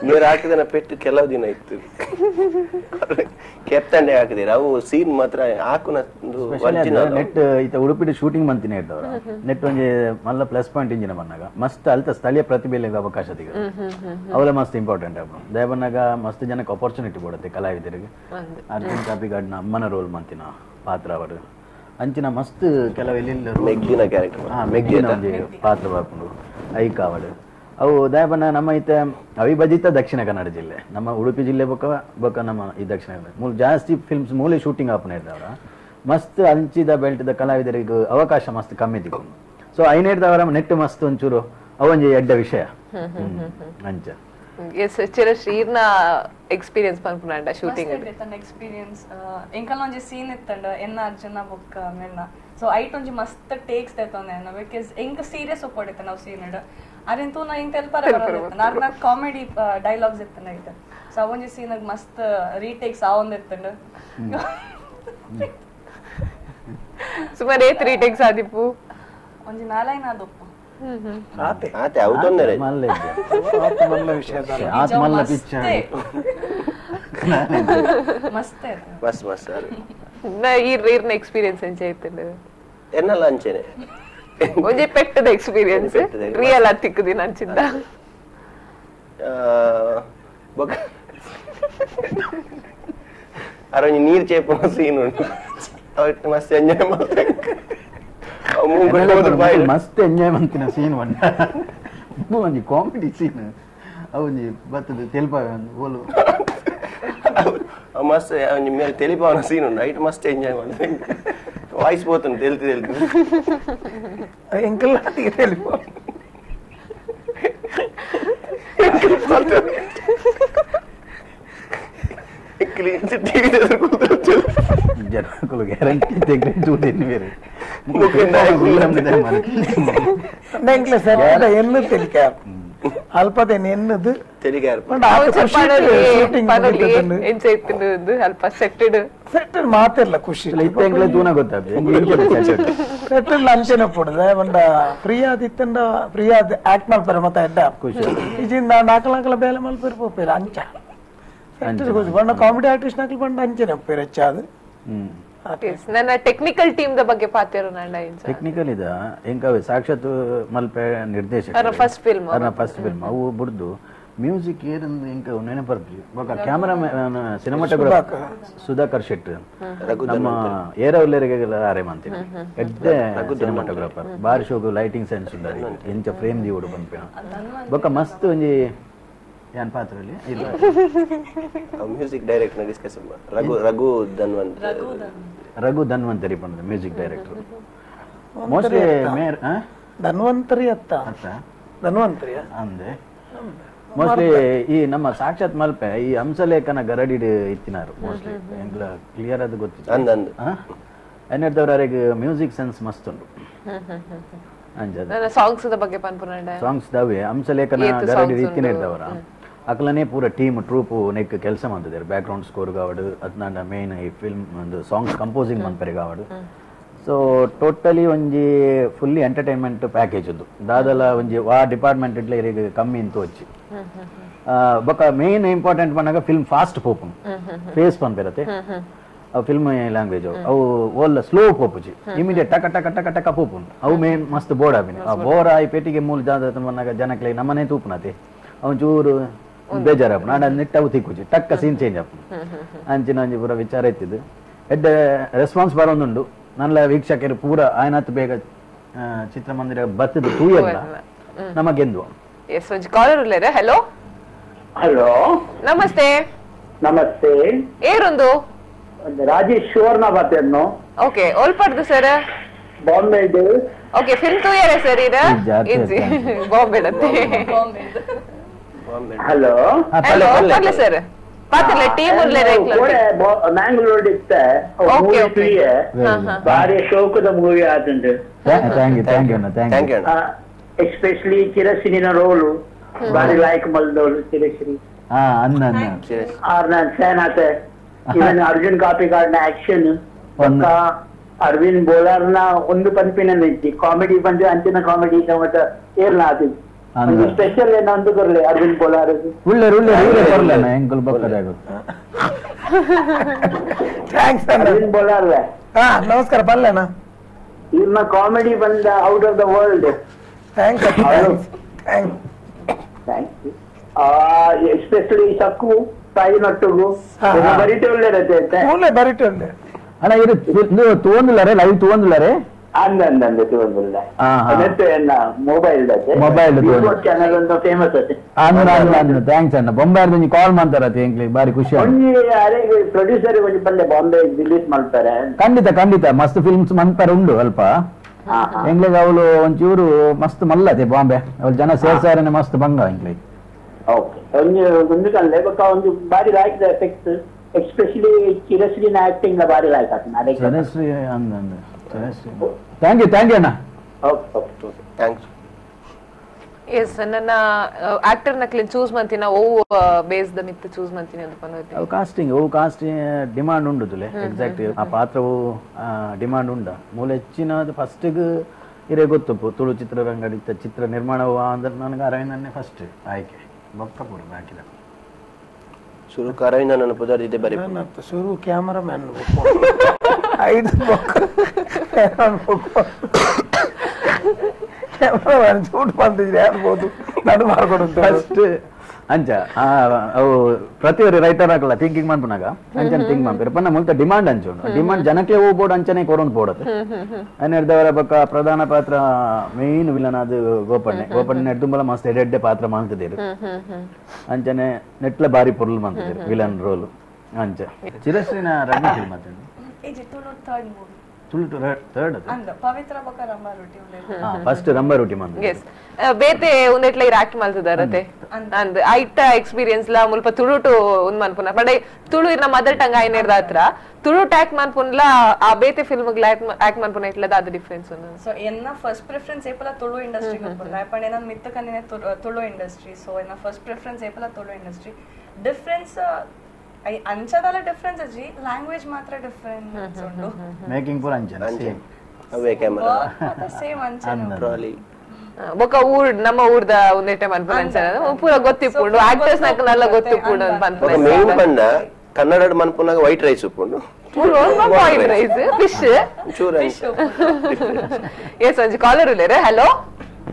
ನೀರು ಹಾಕಿದನ ಪೆಟ್ಟು ಕೆಲವು ದಿನ ಇತ್ತು ಕೆಪ್ತಂಡೆ ಹಾಕಿದಿರ ಅವು ಸೀನ್ ಮಾತ್ರ ಹಾಕುನ ನೆಟ್ ಈತ ಉಡುಪಿಡಿ ಶೂಟಿಂಗ್ ಮಂತಿನ ಇದ್ದವ್ರ ನೆಟ್ ಒಂಜಿ ಮಲ್ಲ ಪ್ಲಸ್ ಪಾಯಿಂಟ್ ಇಂಜಿನ ಬಂದಾಗ ಮಸ್ತ್ ಅಲ್ತ ಸ್ಥಳೀಯ ಪ್ರತಿಭೆಗೆ ಅವಕಾಶ ಸಿಗ ಅವಲ ಮಸ್ತ್ ಇಂಪಾರ್ಟೆಂಟ್ ಆಗ ದಯಬನ್ನಾಗ ಮಸ್ತ್ ಜನಕ್ಕೆ ಅಪರ್ಚುನಿಟಿ ಕೊಡುತ್ತೆ ಕಲಾವಿದರಿಗೆ ಅರ್ಜುನ್ ಕಾಪಿಗಾಡ್ನ ಅಮ್ಮನ ರೋಲ್ ಮಂತಿನ ಪಾತ್ರ ಅವರು ಅಂಚಿನ ಮಸ್ತ್ ಕೆಲವು ಎಲ್ಲೆಲ್ಲರೂ ಮೆಗ್ಗಿನ ಕ್ಯಾರೆಕ್ಟರ್ ಮೆಗ್ಗಿನ ಪಾತ್ರ ಬರ್ಕೊಂಡು ಐಕಾವಡು ಅವು ದಯಬನ್ನ ನಮ್ಮ ಈತ ಅವಿಭಜಿತ ದಕ್ಷಿಣ ಕನ್ನಡ ಜಿಲ್ಲೆ ನಮ್ಮ ಉಡುಪಿ ಜಿಲ್ಲೆ ಬೊಕ್ಕ ನಮ್ಮ ಈ ದಕ್ಷಿಣ ಕನ್ನಡ ಜಾಸ್ತಿ ಫಿಲ್ಮ್ಸ್ ಮೂಲೆ ಶೂಟಿಂಗ್ ಆಪನ ಇದ್ದವ್ರ ಮಸ್ತ್ ಅಂಚಿದ ಬೆಲ್ಟದ ಕಲಾವಿದರಿಗೆ ಅವಕಾಶ ಮಸ್ತ್ ಕಮ್ಮಿ ತಿಕ್ಕೊಂಡು ಸೊ ಐನೇಡ್ದವರ ನೆಟ್ ಮಸ್ತ್ ಒಂಚೂರು ಅವೊಂಜಿ ಎಡ್ಡ ವಿಷಯ ಅಂಚ ಶ್ರೀರ್ನ ಎಕ್ಸ್ಪೀರಿಯನ್ಸ್ ಪನ್ಪುನಂಡ ಶೂಟಿಂಗ್ ತನ್ನ ಎಕ್ಸ್ಪೀರಿಯನ್ಸ್ ಎಂಕಲ್ ಒಂಜಿ ಸೀನ್ ಇತ್ತಂಡ ಎನ್ನ ಅರ್ಜುನ ಬೊಕ್ಕ ಮೆನ್ನ ಸೊ ಐಟ್ ಒಂಜಿ ಮಸ್ತ್ ಟೇಕ್ಸ್ ತೆತ್ತೊಂದೆ ಬಿಕಾಸ್ ಎಂಕ ಸೀರಿಯಸ್ ಒಪ್ಪೊಡಿತ್ತೆ ನಾವು ಸೀನ್ ಅರಿಂತೂ ನಾ ಹಿಂಗ್ ತೆಲ್ಪರ ನಾರ್ನ ಕಾಮಿಡಿ ಡೈಲಾಗ್ಸ್ ಇತ್ತಂಡ ಐತೆ ಸೊ ಅವೊಂಜಿ ಸೀನಾಗ ಮಸ್ತ್ ರೀಟೇಕ್ಸ್ ಆವೊಂದು ಇತ್ತಂಡ ಸುಮಾರು ಏತ್ ರೀಟೇಕ್ಸ್ ಆದಿಪ್ಪು ಒಂಜಿ 4 ಆದಪ್ಪ ಆತೆ ಅವತೊಂದರೆ ಆತ್ಮಲ್ಲ ಪಿಕ್ಚರ್ ಮಸ್ತ್ ಮಸ್ತ್ ಮಸ್ತ್ ಈರ್ನ ಎಕ್ಸ್ಪೀರಿಯನ್ಸ್ ಎಂಚ ಐತಂಡ ಎನ್ನಲ್ಲ ಅಂಚೆನೆ ಒಂಜಿ ಪೆಟ್ಟದ ಎಕ್ಸ್ಪೀರಿಯನ್ಸ್ ರಿಯಲ್ ಆತಿಕ್ಕುದಿನ ಅಂಚಿದ್ದ ಅರೊಂಜಿ ನೀರ್ ಚೇಪುನ ಸೀನ್ ಉಂಟು ಅವತ್ತು ಮಸ್ತ್ ಎಂಜಾಯ್ ಮಾಡ್ತಾರೆ ಮಸ್ತ್ ಎಂಜಾಯ್ ಮಾಡ್ತೀನಿ ಸೀನ್ ಒಂಜಿ ಕಾಮಿಡಿ ಸೀನ್ ಅವೊಂಜಿ ಬರ್ತದೆ ತೆಲ್ಪ ಓಲು ಮಸ್ತ್ ಒಂಜಿ ಮೇಲೆ ತೆಲಿಪಾವನ ಸೀನ್ ಉಂಟು ಐಟ್ ಮಸ್ತ್ ಎಂಜಾಯ್ ಮಾಡ್ತಾರೆ ವಾಯ್ಸ್ పోతుంది తెలుతి ಎಂಕಲ್ ತೆಲಿಪ ಜನಗಳು ಗ್ಯಾರಂಟಿ ತೆಗ್ದು చూడండి మీరు ఎన్ను తెలికారు అల్పదే ఎన్నది తెలిగారు ಸೆಟ್ಟರ್ ಮಾತಿರ್ಲ ಖುಷಿ ಇತ್ತಂಗ್ಲೆ ತೂನ ಸೆಟ್ಟರ್ ಅಂಚೆನప్పుడు ಏಮಂಡ ಪ್ರಿಯಾದಿತ್ತಂಡ ಪ್ರಿಯಾದ ಆಕ್ಟ್ ಮಲ್ಪರ ಮತ್ತೆ ಎಡ್ಡ ಖುಷಿ ಇಜಿಂದ ನಾಕಲಾಕಲ ಬೇಲೆ ಮಲ್ಪರ ಪೋಪೇರ ಅಂಚ ಸೆಟ್ಟರ್ ಖುಷಿ ಬಂಡ ಕಾಮಿಡಿ ಆರ್ಟಿಸ್ಟ್ ನಾಕಲ್ ಬಂಡ ಅಂಚೆನಪ್ಪೇರ ಹೆಚ್ಚಾದು ನನ್ನ ಟೆಕ್ನಿಕಲ್ ಟೀಮ್ ದ ಬಗ್ಗೆ ಪಾತಿರು ನಂಡ ಟೆಕ್ನಿಕಲ್ ಇದ ಎಂಕವೆ ಸಾಕ್ಷಾತ್ ಮಲ್ಪೆ ನಿರ್ದೇಶಕ ಫಸ್ಟ್ ಫಿಲ್ಮ್ ಅವು ಬುಡ್ದು ಮ್ಯೂಸಿಕ್ ಏನಂದ್ರೆ ಎಂಕ ನೆನಪರ್ಪಿ ಬೊಕ ಕ್ಯಾಮರಾಮನ್ ಸಿನಿಮಾಟೋಗ್ರಾಫರ್ ಸುಧಾಕರ್ ಶೆಟ್ಟಿ ನಮ್ಮ ಏರವಲ್ಲೆರಿಗೆಲ್ಲ ಆರೆ ಮಂತಿನ ಎಡ್ಡೆ ಸಿನಿಮಾಟೋಗ್ರಾಫರ್ ಬಾರಿ ಶೋಗು ಲೈಟಿಂಗ್ ಸೆನ್ಸ್ ಉಂಡಾರಿ ಎಂಚ ಫ್ರೇಮ್ ದಿವಡು ಬಂಪೆ ಬೊಕ ಮಸ್ತ್ ಒಂಜಿ ಯಾನ್ ಪಾತ್ರದಲ್ಲಿ ಇಲ್ಲ music director discuss Raghu Dhanvantari ಬಂದ ಮ್ಯೂಸಿಕ್ ಡೈರೆಕ್ಟರ್ ಮೋಸ್ಟ್ಲಿ ಮೇರ್ ಧನ್ವಂತರಿ ಅತ್ತ ಧನ್ವಂತರಿ ಅಂದೆ ಮೋಸ್ಟ್ಲಿ ಈ ನಮ್ಮ ಸಾಕ್ಷಾತ್ ಮಲ್ಪೆ ಈ ಹಂಸಲೇಖನ ಗರಡಿಡ್ ಇತ್ತಿನಾರು ಮೋಸ್ಟ್ಲಿ ಎಂಗ್ಲ ಕ್ಲಿಯರ್ ಅದು ಗೊತ್ತಿತ್ತು ಎನ್ನೆಡ್ದವ್ರಿಗೆ ಮ್ಯೂಸಿಕ್ ಸೆನ್ಸ್ ಮಸ್ತ್ ಉಂಟು ಸಾಂಗ್ಸ್ ಬಗ್ಗೆ ಪನ್ಪುನಂಡ ಸಾಂಗ್ಸ್ ದಾವೆ ಹಂಸಲೇಖನ ಗರಡಿಡ್ ಇತ್ತಿನ ಇದ್ದವರ ಅಕ್ಲನೇ ಪೂರ ಟೀಮ್ ಟ್ರೂಪ್ ನೆಕ್ ಕೆಲಸ ಮಾಡ್ತಿದ್ದಾರೆ ಬ್ಯಾಕ್ ಗ್ರೌಂಡ್ ಸ್ಕೋರ್ ಕಾವಡು ಅದ್ನಾಂಡ ಮೇನ್ ಈ ಫಿಲ್ಮ್ ಒಂದು ಸಾಂಗ್ಸ್ ಕಂಪೋಸಿಂಗ್ ಮನ್ಪೆರೆ ಕಾವಡು ಸೊ ಟೋಟಲಿ ಒಂಜಿ ಫುಲ್ಲಿ ಎಂಟರ್ಟೈನ್ಮೆಂಟ್ ಪ್ಯಾಕೇಜ್ ಅದು ದಾದಲ ಒಂಜಿ ವಾ ಡಿಪಾರ್ಟ್ಮೆಂಟ್ ಇಟ್ಲ ಇರಿಗೆ ಕಮ್ಮಿ ಇಂತ వచ్చి ಬೊಕ ಮೇನ್ ಇಂಪಾರ್ಟೆಂಟ್ ಪನ್ನಾಗ ಫಿಲ್ಮ್ ಫಾಸ್ಟ್ ಪೋಪುನು ಫೇಸ್ ಪನ್ಪೆರತೆ ಫಿಲ್ಮ್ ಲ್ಯಾಂಗ್ವೇಜ್ ಅವು ಓಲ್ಲ ಸ್ಲೋ ಪೋಪುಜಿ ಇಮಿಡಿಯೇಟ್ ಟಕ ಟಕ ಟಕ ಟಕ ಪೋಪುನು ಅವು ಮೇನ್ ಮಸ್ತ್ ಬೋರ್ಡ್ ಆಬಿನಿ ಆ ಬೋರ್ ಆಯಿ ಪೇಟಿಗೆ ಮೂಲ ಜಾದ ಪನ್ನಾಗ ಜನಕ್ಲೆ ನಮ್ಮನೆ ತೂಪುನತೆ ಅವನ್ ಚೂರು ಬೇಜಾರಪ್ಪ ನಾಡ ನಿಟ್ಟವು ತಿಕ್ಕುಜಿ ಟಕ್ಕ ಸೀನ್ ಚೇಂಜ್ ಅಪ್ಪ ಅಂಚಿನ ಒಂಜಿ ಪೂರ ವಿಚಾರ ಇತ್ತಿದ್ದು ಎಡ್ಡೆ ರೆಸ್ಪಾನ್ಸ್ ಬರೋಂದುಂಡು ನನ್ನ ವೀಕ್ಷಕರು ಪೂರ ಆಯ್ನತ್ ಬೇಗ ಚಿತ್ರಮಂದಿರ ಬತ್ತದು ತೂಯಲ್ಲ ನಮಗೆಂದು ಎಸ್ ಒಂಜಿ ಕಾಲರ್ ಉಳ್ಳೇರೆ ಹಲೋ ಹಲೋ ನಮಸ್ತೆ ನಮಸ್ತೆ ಏರೊಂದು ರಾಜೇಶ್ ಶಿವರ್ನ ಬಾತೆಯನ್ನು ಓಕೆ ಓಲ್ಪಡ್ದು ಸರ್ ಬಾಂಬೆ ಓಕೆ ಫಿಲ್ಮ್ ತೂಯರೆ ಸರ್ ಇದ ಬಾಂಬೆಡತ್ತೆ ಹಲೋ ಹಲೋ ಪರ್ಲೆ ಸರ್ ಪಾತಿರ್ಲೆ ಟೀಮ್ ಉಳ್ಳೇರೆ ಮ್ಯಾಂಗ್ಳೂರ್ ಇತ್ತ ಬಾರಿ ಶೋಕದ ಮೂವಿ ಆತುಂಡು ಥ್ಯಾಂಕ್ ಯು ಎಸ್ಪೆಷಲಿ ಚಿರಸಿನಿನ ರೋಲು ಬಾರಿ ಲೈಕ್ ಮಲ್ದೋಳು ಚಿರಶ್ರೀ ನಾನು ಫ್ಯಾನ್ ಆತ ಇವನ್ ಅರ್ಜುನ್ ಕಾಪಿಕಾಡ್ನ ಆಕ್ಷನ್ ಅರವಿಂದ್ ಬೋಲಾರ್ನ ಒಂದು ಪಂಪಿನ ಕಾಮಿಡಿ ಬಂದು ಅಂಚಿನ ಕಾಮಿಡಿ ಮತ್ತ ಏರ್ನ ಆತಿ ಸ್ಪೆಷಲ್ ಏನಂತ ಕೊರ್ಲೆ ಅರವಿಂದ್ ಬೋಲಾರ್ ಅರವಿಂದ್ ಬೋಲಾರ್ ನಮಸ್ಕಾರ ಪಲ್ಲೆನಾ ಇವ್ರನ್ನ ಕಾಮಿಡಿ ಬಂದ out of the world especially ಸಕ್ಕು ಸಾಯಿ ನಟ್ಟುಗು ಬರಿಟೆ ಒಳ್ಳೆ ಇರುತ್ತೆ ಬರಿಟೆ ಒಳ್ಳೆ ಅಣ್ಣ ಇದು ತಗೊಂಡಿಲ್ಲಾರೆ ಲೈವ್ ತಗೊಂಡಿಲ್ಲಾರೆ ಅಂದಂದೆ ತಗೊಂಡಿಲ್ಲ ಮೊಬೈಲ್ ಚಾನಲ್ ಒಂದು ಫೇಮಸ್ ಅತ್ತೆ ಥ್ಯಾಂಕ್ಸ್ ಅಣ್ಣ ಬೊಂಬಾರ್ದು ಕಾಲ್ ಮಾಡ್ತಾರತ್ತೆ ಎಂಕ್ಲಿ ಬಾರಿ ಖುಷಿ ಪ್ರೊಡ್ಯೂಸರ್ ಒಂದು ಬಂದೆ ಬಾಂಬೆ ರಿಲೀಸ್ ಮಾಡ್ತಾರೆ ಖಂಡಿತ ಮಸ್ತ್ ಫಿಲ್ಮ್ಸ್ ಮನ್ಪರ್ ಉಂಡು ಅಲ್ಪ ಎಂಗ್ಲಿಗೆ ಅವಳು ಒಂಚೂರು ಮಸ್ತ್ ಮಲ್ಲತೆ ಬಾಂಬೆ ಅವಳು ಜನ ಸೇರ್ಸಾರನೆ ಮಸ್ತ್ ಬಂಗ ಎಂಗ್ಲಿ ಓಕೆ ಒಂದು ಕಂಡೆ ಒಂದು ಬಾರಿ ಲೈಕ್ ದ ಎಫೆಕ್ಟ್ಸ್ ಎಸ್ಪೆಷಲಿ ಚಿರಶ್ರೀನ ಆಕ್ಟಿಂಗ್ ಬಾರಿ ಲೈಕ್ ಆಗ್ತದೆ ಚಿರಶ್ರೀ ಥ್ಯಾಂಕ್ ಯು ಅಣ್ಣ ಥ್ಯಾಂಕ್ಸ್ ಎಸ್ ನನ್ನ ಆಕ್ಟರ್ ನಕ್ಲಿ ಚೂಸ್ ಮಂತಿನ ಓ ಬೇಸ್ದ ಮಿತ್ತು ಚೂಸ್ ಮಂತಿನ ಅಂತ ಪನ್ನೋತಿ ಅವು ಕಾಸ್ಟಿಂಗ್ ಡಿಮಾಂಡ್ ಉಂಡು ತುಲೆ ಎಕ್ಸಾಕ್ಟ್ ಆ ಪಾತ್ರವು ಡಿಮಾಂಡ್ ಉಂಡ ಮೂಲ ಹೆಚ್ಚಿನದು ಫಸ್ಟ್ಗೆ ಇರೇ ಗೊತ್ತು ತುಳು ಚಿತ್ರರಂಗಡಿ ಚಿತ್ರ ನಿರ್ಮಾಣವ ಅಂದ್ರೆ ನನಗೆ ಅರವಿಂದನ್ನೇ ಫಸ್ಟ್ ಆಯ್ಕೆ ಬೊಕ್ಕ ಪೂರ ಹಾಕಿದ ಶುರು ಅರವಿಂದನನ್ನು ಪುದಾರಿದೆ ಬರೀ ಶುರು ಕ್ಯಾಮರಾಮ್ಯಾನ್ ಶೂಟ್ ಬಂದಿದ್ರೆ ಆಗ್ಬೋದು ನಡು ಮಾಡ್ಕೊಡು ಫಸ್ಟ್ ಅಂಚ ಅವು ಪ್ರತಿಯೊಂದು ರೈಟರ್ ಆಗಲ್ಲ ಥಿಂಕಿಂಗ್ ಮಾಡ್ಬಿನಾಗ ಅಂಚನೆ ಥಿಂಕ್ ಮಾಡ್ತಾರೆ ಪನ್ನ ಮುಲ್ತ ಡಿಮಾಂಡ್ ಅಂಚೋಂಡು ಡಿಮಾಂಡ್ ಜನಕ್ಕೆ ಹೋಗ್ಬೋಡು ಅಂಚನೆ ಕೊರೋನ್ ಪೋಡತ್ತೆ ನೆಡ್ದವರ ಬಕ್ಕ ಪ್ರಧಾನ ಪಾತ್ರ ಮೇನ್ ವಿಲನ್ ಅದು ಗೋಪಣ್ಣ ನೆಡ್ದುಂಬಲ ಮಸ್ತ್ ಎಡ್ಡೆ ಪಾತ್ರ ಮಾಡ್ತಿದ್ದೀರಿ ಅಂಚನೆ ನೆಟ್ಲ ಬಾರಿ ಪೊರ್ಲು ಮಾಡ್ತಿದ್ದೀರಿ ವಿಲನ್ ರೋಲ್ ಅಂಚ ಚಿರಶ್ರೀನ ರಡ್ಡಿ ಫಿಲ್ಮ್ ಅಂತ ತುಳು ಥರ್ಡ್ ಪವಿತ್ರ ಬೊಕ್ಕ ರಂಬ ರೊಟ್ಟಿ ಫಸ್ಟ್ ರಂಬ ರೊಟ್ಟಿ ಮಂದು ಎಸ್ ಬೇತೆ ಉಂದೆಟ್ಲ ಇರ್ ಆಕ್ಟ್ ಮಲ್ತದಾರತೆ ಅಂದ್ ಐಟ ಎಕ್ಸ್ಪೀರಿಯನ್ಸ್ ಲ ಮುಲ್ಪ ತುಳುಟು ಉಂದ್ ಮನ್ಪುನ ಪಂಡೆ ತುಳು ಇರ್ನ ಮದರ್ ಟಂಗ್ ಆಯ್ನೇರ್ದ ಹತ್ರ ತುಳು ಟ್ಯಾಕ್ ಮನ್ಪುನ್ಲ ಆ ಬೇತೆ ಫಿಲ್ಮ್ ಆಕ್ಟ್ ಮನ್ಪುನ ಇಟ್ಲದ ಅದು ಡಿಫರೆನ್ಸ್ ಸೊ ಎನ್ನ ಫಸ್ಟ್ ಪ್ರಿಫರೆನ್ಸ್ ಏಪಲ ತುಳು ಇಂಡಸ್ಟ್ರಿ ಗೊತ್ತಿಲ್ಲ ಯಾಪಂಡೆ ನಾನು ಮಿತ್ತ ಕನ್ನೆ ತುಳು ಇಂಡಸ್ಟ್ರಿ ಸೊ ಎನ್ನ ಫಸ್ಟ್ ಪ್ರಿಫರೆನ್ಸ್ ಏಪಲ ತುಳು ಇಂಡಸ್ಟ್ರಿ ಡಿಫರೆನ್ಸ್ ಅಂಚದಲ್ಲ ಡಿಫರೆನ್ಸ್ ಅಜ್ಜಿ ಲ್ಯಾಂಗ್ವೇಜ್ ಮಾತ್ರ ಡಿಫರೆನ್ಸ್ ಉಂಟು ಮೇಕಿಂಗ್ ಪೂರ ಅಂಚನ ಸೇಮ್ ಅವೇ ಕ್ಯಾಮೆರಾ ಸೇಮ್ ಅಂಚನ ಟ್ರಾಲಿ ಬೊಕ ಊರ್ ನಮ್ಮ ಊರ್ದ ಒಂದೇಟೆ ಮನ್ಪುನ ಅಂಚನ ಪೂರ ಗೊತ್ತಿಪ್ಪುಂಡು ಆಕ್ಟರ್ಸ್ ನಕಲೆಲ್ಲ ಗೊತ್ತಿಪ್ಪುಂಡು ಅಂತ ಮನ್ಪುನ ಮೇನ್ ಪಂಡ ಕನ್ನಡ ಮನ್ಪುನಾಗ ವೈಟ್ ರೈಸ್ ಉಪ್ಪುಂಡು ವೈಟ್ ರೈಸ್ ಫಿಶ್ ಚೂರ ಎಸ್ ಒಂಜಿ ಕಾಲರ್ ಉಲ್ಲೇರೆ ಹಲೋ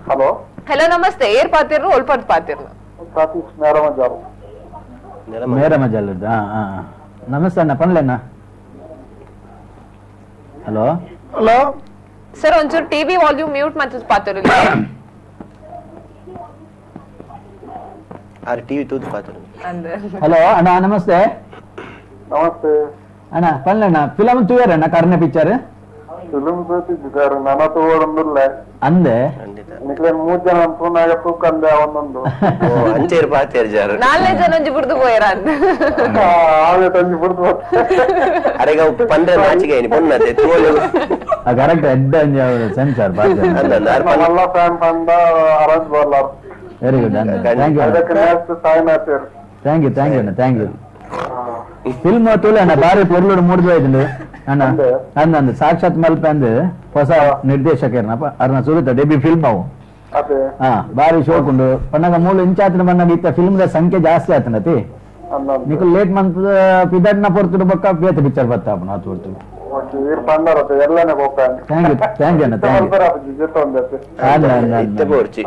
ಹಲೋ ಹಲೋ ನಮಸ್ತೆ ಏರ್ ಪಾತಿರ್ನು ಒಳ್ಪದ್ ಪಾತಿರ್ನು ಸತೀಶ್ ಮೇರಮಜಾರು ಮೇರ ಮಜಾಲದ ನಮಸ್ತೆ ಅಣ್ಣ ಪನ್ಲೆಣ್ಣ ಹಲೋ ಹಲೋ ಸರ್ ಒಂಚೂರು ಟಿವಿ ವಾಲ್ಯೂಮ್ ಮ್ಯೂಟ್ ಮಾಡ್ತಿದ್ ಪಾತಿರಲಿಲ್ಲ ಆರ್ ಟಿವಿ ತೂದು ಪಾತ್ರ ಅಂದ್ರೆ ಹಲೋ ಅಣ್ಣ ನಮಸ್ತೆ ನಮಸ್ತೆ ಅಣ್ಣ ಪನ್ಲೆಣ್ಣ ಫಿಲಮ್ ತೂಯರ್ ಅಣ್ಣ ಕರ್ನೆ ಪಿಕ್ಚರ್ ಫಿಲ್ಮ್ ಸರ್ ನನ್ನ ತಗೊಂಡಿಲ್ಲ ಅಂದೆ ನಿಕ್ಲೆ 3 ಜನ ಪೂನಾಗ ತೂಕಂದೆ ಒಂದೊಂದು ಅಂಚೇರ್ ಪಾತೇರ್ ಜಾರು 4 ಜನ ಒಂಜಿ ಬಿಡ್ದು ಹೋಯರ ಅಂತ ಆವೆ ತಂದು ಬಿಡ್ತು ಅರೆಗ ಪಂದ್ರೆ ನಾಚಿಗೆ ಏನಿ ಪೊನ್ನತೆ ತೋಲೆ ಕರೆಕ್ಟ್ ಎಡ್ಡ ಸೆನ್ಸರ್ ಎಲ್ಲ ಫ್ಯಾನ್ ಬಂದ ಅರೇಂಜ್ ಬರ್ಲಾರ್ ವೆರಿ ಗುಡ್ ಥ್ಯಾಂಕ್ ಯು ಅದಕ್ಕೆ ನೆಕ್ಸ್ಟ್ ಸಾಯಿನಾಥ್ ಥ್ಯಾಂಕ್ ಯು ಅಣ್ಣ ಥ್ಯಾಂಕ್ ಯು ಫಿಲ್ಮ್ ತೂಲೆ ಅಣ್ಣ ಬಾರಿ ಪೊರ್ಲುಡು ಮೂಡ್ದು ಆಯ್ತು ಅಣ್ಣ ಅಂದ ಸಾಕ್ಷಾತ್ ಮಲ್ಪ ಅಂದ್ ಹೊಸ ನಿರ್ದೇಶಕರ್ನಪ್ಪ ಅರ್ನ ಸುರಿತ ಡೆಬ್ಯೂ ಫಿಲ್ಮ್ ಅವು ಅದೇ ಬಾರಿ ಶೋಕುಂಡು ಪನ್ನಗ ಮೂಲು ಇಂಚಾತಿನ ಬನ್ನಾಗ ಇತ್ತ ಫಿಲ್ಮ್ ದ ಸಂಖ್ಯೆ ಜಾಸ್ತಿ ಆತನತಿ ನಿಕು ಲೇಟ್ ಮಂತ್ ಪಿದಡ್ನ ಪೊರ್ತುಡು ಬೊಕ್ಕ ಬೇತ ಪಿಕ್ಚರ್ ಬತ್ತಾಪನ ಆತು ಹೊರ್ತು పండరు ఎర్లనే పోకాను థ్యాంక్ యూ అన్న థ్యాంక్ యూ ಇತ್ತೆ ಬೋರ್ಚಿ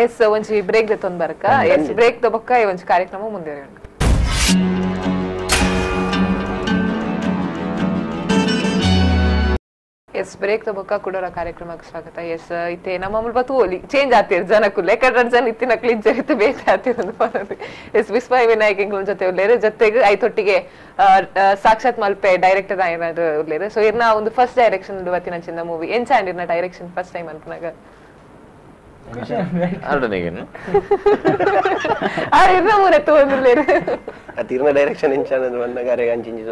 ಎಸ್ ಒಂಚಿ ಬ್ರೇಕ್ ದೆತೊಂದ್ ಬರ್ಕ ಎಸ್ ಬ್ರೇಕ್ ದ ಬೊಕ್ಕ ಒಂಚಿ ಕಾರ್ಯಕ್ರಮ ಮುಂದುವರಿಯೋಣ ಎಸ್ ಬ್ರೇಕ್ ದ ಬೊಕ್ಕ ಕೊಡೋರ ಕಾರ್ಯಕ್ರಮಕ್ಕೆ ಸ್ವಾಗತ ಎಸ್ ಇತ್ತೆ ನಮ್ಮ ಮುಲ್ಪ ತೂಲಿ ಚೇಂಜ್ ಆತಿರ್ ಜನಕ್ಕೂ ಲೆಕ್ಕ ಜನ ಇತ್ತಿನ ಕ್ಲೀನ್ ಜರಿತ ಬೇತೆ ಆತಿರೋದು ಪರದು ಎಸ್ ವಿಸ್ಮಯ ವಿನಾಯಕ್ ಎಂಗ್ಲ ಜೊತೆ ಉಲ್ಲೇರೆ ಜೊತೆಗೆ ಐತೊಟ್ಟಿಗೆ ಸಾಕ್ಷಾತ್ ಮಲ್ಪೆ ಡೈರೆಕ್ಟರ್ ಆಯ್ನಾದ್ರು ಉಲ್ಲೇರೆ ಸೊ ಇರ್ನ ಒಂದು ಫಸ್ಟ್ ಡೈರೆಕ್ಷನ್ ಇವತ್ತಿನ ಚಿನ್ನ ಮೂವಿ ಎಂಚಾಂಡ್ ಇರ್ನ ಡೈರೆಕ್ಷನ್ ಫಸ್ಟ್ ಟೈಮ್ ಅನ್ಪನಾಗ ಅತಿರ್ನ ಡೈರೆಕ್ಷನ್ ಎಂಚಾಂಡ್ ಬಂದ ಕಾರ್ಯ ಅಂಚಿಂಜಿ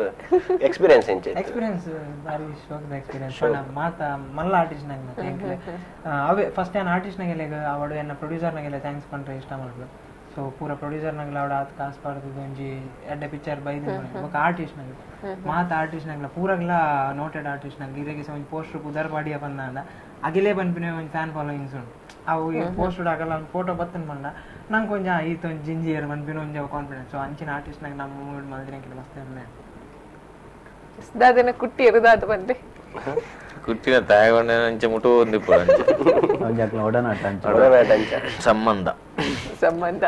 ಎಕ್ಸ್ಪೀರಿಯನ್ಸ್ ಎಕ್ಸ್ಪೀರಿಯನ್ಸ್ ಬಾರಿ ಶೋಕದ ಎಕ್ಸ್ಪೀರಿಯನ್ಸ್ ಮಾತ ಮಲ್ಲ ಆರ್ಟಿಸ್ಟ್ ನಾಗ ಅವೇ ಫಸ್ಟ್ ಏನ್ ಆರ್ಟಿಸ್ಟ್ ನಾಗೆಲ್ಲ ಅವಡು ಎನ್ನ ಪ್ರೊಡ್ಯೂಸರ್ ನಾಗೆಲ್ಲ ಥ್ಯಾಂಕ್ಸ್ ಪಂಡ್ರೆ ಇಷ್ಟ ಮಾಡ್ಲು ಸೊ ಪೂರ ಪ್ರೊಡ್ಯೂಸರ್ ನಾಗಲ ಅವಡ ಆತ ಕಾಸು ಪಾಡ್ದು ಒಂಜಿ ಎಡ್ಡೆ ಪಿಕ್ಚರ್ ಬೈದು ಬೊಕ ಆರ್ಟಿಸ್ಟ್ ನಾಗ ಮಾತ ಆರ್ಟಿಸ್ಟ್ ನಾಗಲ ಪೂರಗ್ಲ ನೋಟೆಡ್ ಆರ್ಟಿಸ್ಟ್ ನಾಗ ಇರಗೆ ಒಂಜಿ ಪೋಸ್ಟರ್ ಉದರ್ ಬಾಡಿಯ ಬಂದ ಅಗಿಲೇ ಬಂದ್ಬಿನೆ ಒಂಜಿ ಫ್ಯಾನ್ ಫಾಲೋಯಿಂಗ್ಸ್ ಉಂಟು ಅವು ಪೋಸ್ಟರ್ ಆಗಲ್ಲ ಒಂದು ಫೋಟೋ ಬತ್ತನ್ ಬಂದ ನಂಗೆ ಕೊಂಚ ಈತ ಒಂದು ಜಿಂಜಿಯರ್ ಬಂದ್ಬಿನ ಒಂಜ ಕಾನ್ಫಿಡೆನ್ಸ್ ಸೊ ಅಂಚಿನ ಆರ್ಟಿಸ್ಟ್ ನಾಗ ನಮ್ಮ ಮೂವಿ ಮಾಡಿದ್ರೆ ಮಸ್ತ್ ದಾದನ ಕುಟ್ಟಿ ಇರುದಾದ ಬಂದೆ ಕುಟ್ಟಿನ ತಾಯಗೊಂಡ ಅಂಚೆ ಮುಟು ಒಂದಿಪ್ಪ ಸಂಬಂಧ ಸಂಬಂಧ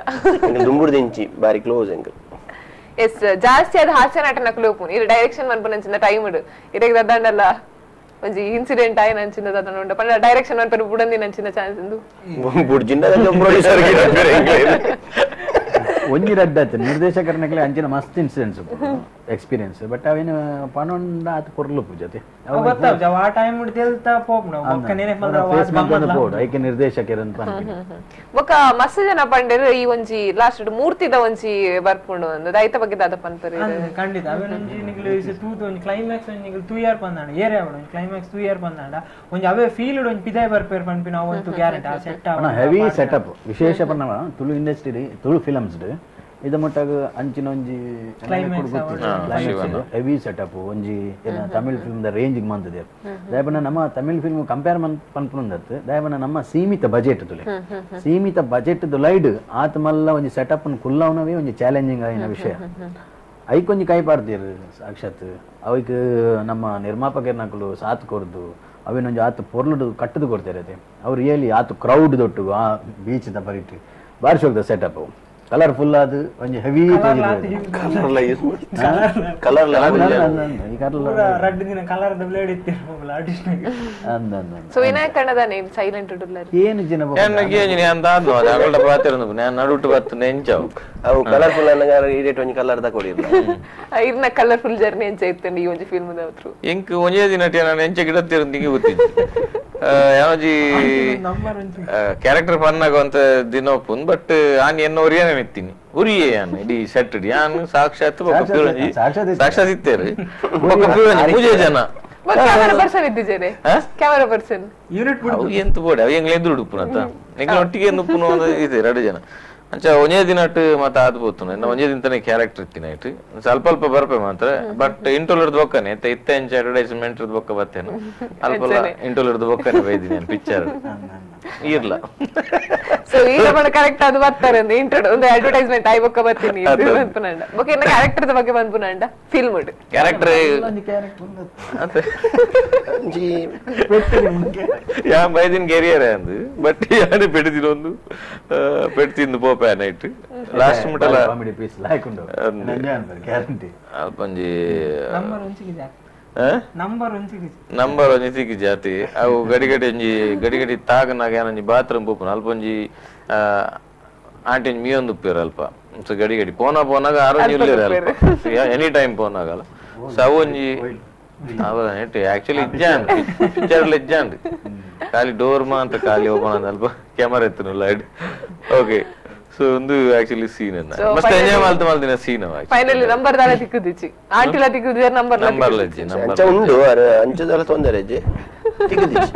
ದುಂಬುರ್ದಿಂಚಿ ಬಾರಿ ಕ್ಲೋಸ್ ಎಂಕ್ ಎಸ್ ಜಾಸ್ತಿ ಅದು ಹಾಸ್ಯ ನಾಟ ನಕಲು ಹೋಗ್ಬೋದು ಇದು ಡೈರೆಕ್ಷನ್ ಮನ್ಪನಂಚಿನ ಟೈಮ್ ಇಡು ಇರಗೆ ದಡ್ಡಲ್ಲ ಒಂಜಿ ಇನ್ಸಿಡೆಂಟ್ ಆಯ್ ನಂಚಿನ ದದ ನೋಡ ಪಂಡ ಡೈರೆಕ್ಷನ್ ಮನ್ಪನ ಬುಡಂದಿ ನಂಚಿನ ಚಾನ್ಸ್ ಇಂದು ಬುಡ್ಜಿಂದ ಪ್ರೊಡ್ಯೂಸರ್ ಒಂಜಿ ರಡ್ಡಾತ ನಿರ್ದೇಶಕರನಕ್ಲೆ ಅಂಚಿನ ಮಸ್ತ್ ಇನ್ಸಿಡೆಂಟ್ಸ್ ಎಕ್ಸ್ಪೀರಿಯನ್ಸ್ ಬಟ್ ಅವೇನು ಪನೊಂಡ ಆತ ಕೊರ್ಲು ಪೂಜತೆ ಆ ಟೈಮ್ ತೆಲ್ತಾ ಪೋಪ್ನ ಒಕ್ಕನೇನೆ ಬೋರ್ಡ್ ಐಕೆ ನಿರ್ದೇಶಕರನ್ ಪನ್ ಬೊಕ ಮಸ್ತ್ ಜನ ಪಂಡೆರ್ ಈ ಒಂಜಿ ಲಾಸ್ಟ್ ಮೂರ್ತಿದ ಒಂಜಿ ಬರ್ಪುಂಡು ಅಂದ ದೈತ ಬಗ್ಗೆ ದಾದ ಪನ್ಪರೆ ಖಂಡಿತ ಅವೇನೊಂಜಿ ನಿಗ್ಲು ಇಸ್ ಟೂತ್ ಒಂಜಿ ಕ್ಲೈಮ್ಯಾಕ್ಸ್ ಒಂಜಿ ನಿಗ್ಲು 2 ಇಯರ್ ಬಂದಾಂಡ ಏರೆ ಅವಡು ಕ್ಲೈಮ್ಯಾಕ್ಸ್ 2 ಇಯರ್ ಬಂದಾಂಡ ಒಂಜಿ ಅವೇ ಫೀಲ್ಡ್ ಒಂಜಿ ಪಿದಾಯ್ ಬರ್ಪೇರ್ ಪನ್ಪಿನ ಅವಂತು ಗ್ಯಾರಂಟಿ ಆ ಸೆಟ್ ಆ ಹೆವಿ ಸೆಟಪ್ ವಿಶೇಷ ಪನ್ನವ ತುಳು ಇಂಡಸ್ಟ್ರಿ ತುಳು ಫಿಲಮ್ಸ್ ಇದ ಮಟ್ಟಾಗ ಅಂಚಿನ ಒಂಜಿ ಹೆವಿ ಸೆಟಪ್ ಒಂಜಿ ತಮಿಳ್ ಫಿಲ್ಮ್ ದ ರೇಂಜ್ ಮಂತದೆ ದಯಪನ ನಮ್ಮ ತಮಿಳ್ ಫಿಲ್ಮ್ ಕಂಪೇರ್ ಪನ್ಪುಂದತ್ ದಯಪನ ನಮ್ಮ ಸೀಮಿತ ಬಜೆಟ್ ತುಲೆ ಸೀಮಿತ ಬಜೆಟ್ ದು ಲೈಡ್ ಆತ ಮಲ್ಲ ಒಂಜಿ ಸೆಟಪ್ ಕುಲ್ಲವನವೇ ಒಂಜಿ ಚಾಲೆಂಜಿಂಗ್ ಆಯ್ನ ವಿಷಯ ಅవి ಕೊಂಚ ಕೈ ಪಾಡ್ತೀರು ಸಾಕ್ಷಾತ್ ಅವಕ್ಕೆ ನಮ್ಮ ನಿರ್ಮಾಪಕರು ಸಾಥ್ ಕೊಡ್ದು ಅವೇನೊಂದು ಆತು ಪೊರ್ಲುಡು ಕಟ್ಟದು ಕೊಡ್ತಾರೆ ಅದೇ ಅವ್ರು ರಿಯಲಿ ಆತು ಕ್ರೌಡ್ ದೊಟ್ಟು ಆ ಬೀಚ್ ದ ಪರಿಟ್ಟು ಬಾರಿ ಶೋಕ್ದ ಸೆಟಪ್ ಕಲರ್ಫುಲ್ ಅದು ಒಂದು ಹೆವಿ ಸೊ ವಿನಾಯಕ್ ಕಣ್ಣದಾನೆ ಸೈಲೆಂಟ್ ಏನು ಜನ ನಡುಟು ಬತ್ತು ನೆಂಚಾವು ಅವು ಕಲರ್ಫುಲ್ ಇಡೇಟ್ ಒಂಜಿ ಕಲರ್ ತಕೊಡಿರ್ಲ ಇರ್ನ ಕಲರ್ಫುಲ್ ಜರ್ನಿ ಎಂಚ ಇತ್ತಂಡಿ ಈ ಒಂಜಿ ಫಿಲ್ಮ್ ದವ್ರು ಎಂಕ್ ಒಂಜೇ ದಿನ ನಾನು ಎಂಚ ಗಿಡತ್ತಿರಂದಿಗೆ ಗೊತ್ತಿದ್ದು ಯಾವಜಿ ಕ್ಯಾರೆಕ್ಟರ್ ಪನ್ನಾಗ ಅಂತ ದಿನ ಒಪ್ಪುನ್ ಬಟ್ ಆನ್ ಎನ್ನ ಒರಿಯಾನೆ ಮೆತ್ತೀನಿ ಉರಿಯೇ ಆನ್ ಇಡೀ ಸೆಟ್ ಇಡಿ ಆನ್ ಸಾಕ್ಷಾತ್ ಸಾಕ್ಷಾತ್ ಇತ್ತೇರಿ ಮೂಜೆ ಜನ ಕ್ಯಾಮರಾ ಪರ್ಸನ್ ಇದ್ದಿದ್ದೇನೆ ಕ್ಯಾಮರಾ ಪರ್ಸನ್ ಎಂತ ಬೋಡೆ ಅವು ಎಂಗ್ಲ ಎದುರು ಉಡುಪುನಂತ ಎಂಗ್ಲ ಒಟ್ಟಿಗೆ ಉಪ್ಪುನ ಇದೆ 2 ಜನ ಅಂಚ ಒಂಜೇ ದಿನಟ್ಟು ಮತ್ತೆ ಆದ್ ಬೋತು ಇನ್ನ ಒಂಜೇ ದಿನ ಕ್ಯಾರೆಕ್ಟರ್ ಇತ್ತಿನ ಇಟ್ಟು ಸ್ವಲ್ಪ ಅಲ್ಪ ಬರ್ಪೆ ಮಾತ್ರ ಬಟ್ ಇಂಟೋಲರ್ದ ಬೊಕ್ಕನೆ ಇತ್ತ ಎಂಚ ಅಡ್ವರ್ಟೈಸ್ಮೆಂಟ್ ಬೊಕ್ಕ ಬರ್ತೇನೆ ಅಲ್ಪ ಇಂಟೋಲರ್ದ ಬೊಕ್ಕನೆ ಬೈದಿನಿ ನಾನು ಪಿಕ್ಚರ್ ಇರ್ಲ ಸೊ ಈಗ ಕರೆಕ್ಟ್ ಅದು ಬರ್ತಾರೆ ಇಂಟ್ರೋ ಒಂದು ಅಡ್ವರ್ಟೈಸ್ಮೆಂಟ್ ಆಯ್ ಬೊಕ್ಕ ಬರ್ತೀನಿ ಬಂದ್ಪುನಂಡ ಬೊಕ್ಕ ಇನ್ನ ಕ್ಯಾರೆಕ್ಟರ್ ಬಗ್ಗೆ ಬಂದ್ಪುನಂಡ ಫಿಲ್ಮ್ ಕ್ಯಾರೆಕ್ಟರ್ ಯಾ ಬೈದಿನ ಕೆರಿಯರ್ ಅಂದು ಬಟ್ ಯಾರು ಪೆಡ್ದಿನೊಂದು ಪೆಡ್ತಿಂದು ಪೋಪೆ ನೈಟ್ ಲಾಸ್ಟ್ ಮುಟ್ಟಲ ಕಾಮಿಡಿ ಪೀಸ್ ಲಾಯ್ಕೊಂಡು ಗ್ಯಾರಂಟಿ ಅಲ್ಪಂಜಿ ನಂಬರ್ ಒಂಜಿ ಸಿಕ್ಕಿ ಜಾತಿ ಅವು ಗಡಿ ತಾಗನಾಗ ಏನೊಂಜಿ ಬಾತ್ರೂಮ್ ಪೋಪುನ ಅಲ್ಪೊಂಜಿ ಆಂಟಿ ಮೀಯೊಂದು ಉಪ್ಪೇರು ಅಲ್ಪ ಸೊ ಗಡಿ ಪೋನಾಗ ಆರೋಗ್ಯ ಅಲ್ಪ ಎನಿ ಟೈಮ್ ಪೋನಾಗಲ್ಲ ಸೊ ಅವೊಂಜಿ ಆಕ್ಚುಲಿ ಇಜ್ಜಾನ್ ಪಿಕ್ಚರ್ ಇಜ್ಜಾನ್ ಖಾಲಿ ಡೋರ್ ಮಾತ್ರ ಖಾಲಿ ಓಪನ್ ಅಲ್ಪ ಕ್ಯಾಮರಾ ಎತ್ತನು ಲೈಟ್ ಓಕೆ ಸೊ ಒಂದು ಆಕ್ಚುಲಿ ಸೀನ್ ಮಸ್ತ್ ಎಂಜಾಯ್ ಮಾಡ್ದಿನ ಸೀನ್ ಫೈನಲಿ ನಂಬರ್ ದಾಲ ತಿಕ್ಕುದಿಚ್ಚಿ ಆಂಟಿಲ ತಿಕ್ಕುದಿರ ನಂಬರ್ ಲಜ್ಜಿ ಅಂಚ ಉಂಡು ಅಂಚದಲ್ಲ ತೊಂದರೆ ತಿಕ್ಕುದಿಚ್ಚಿ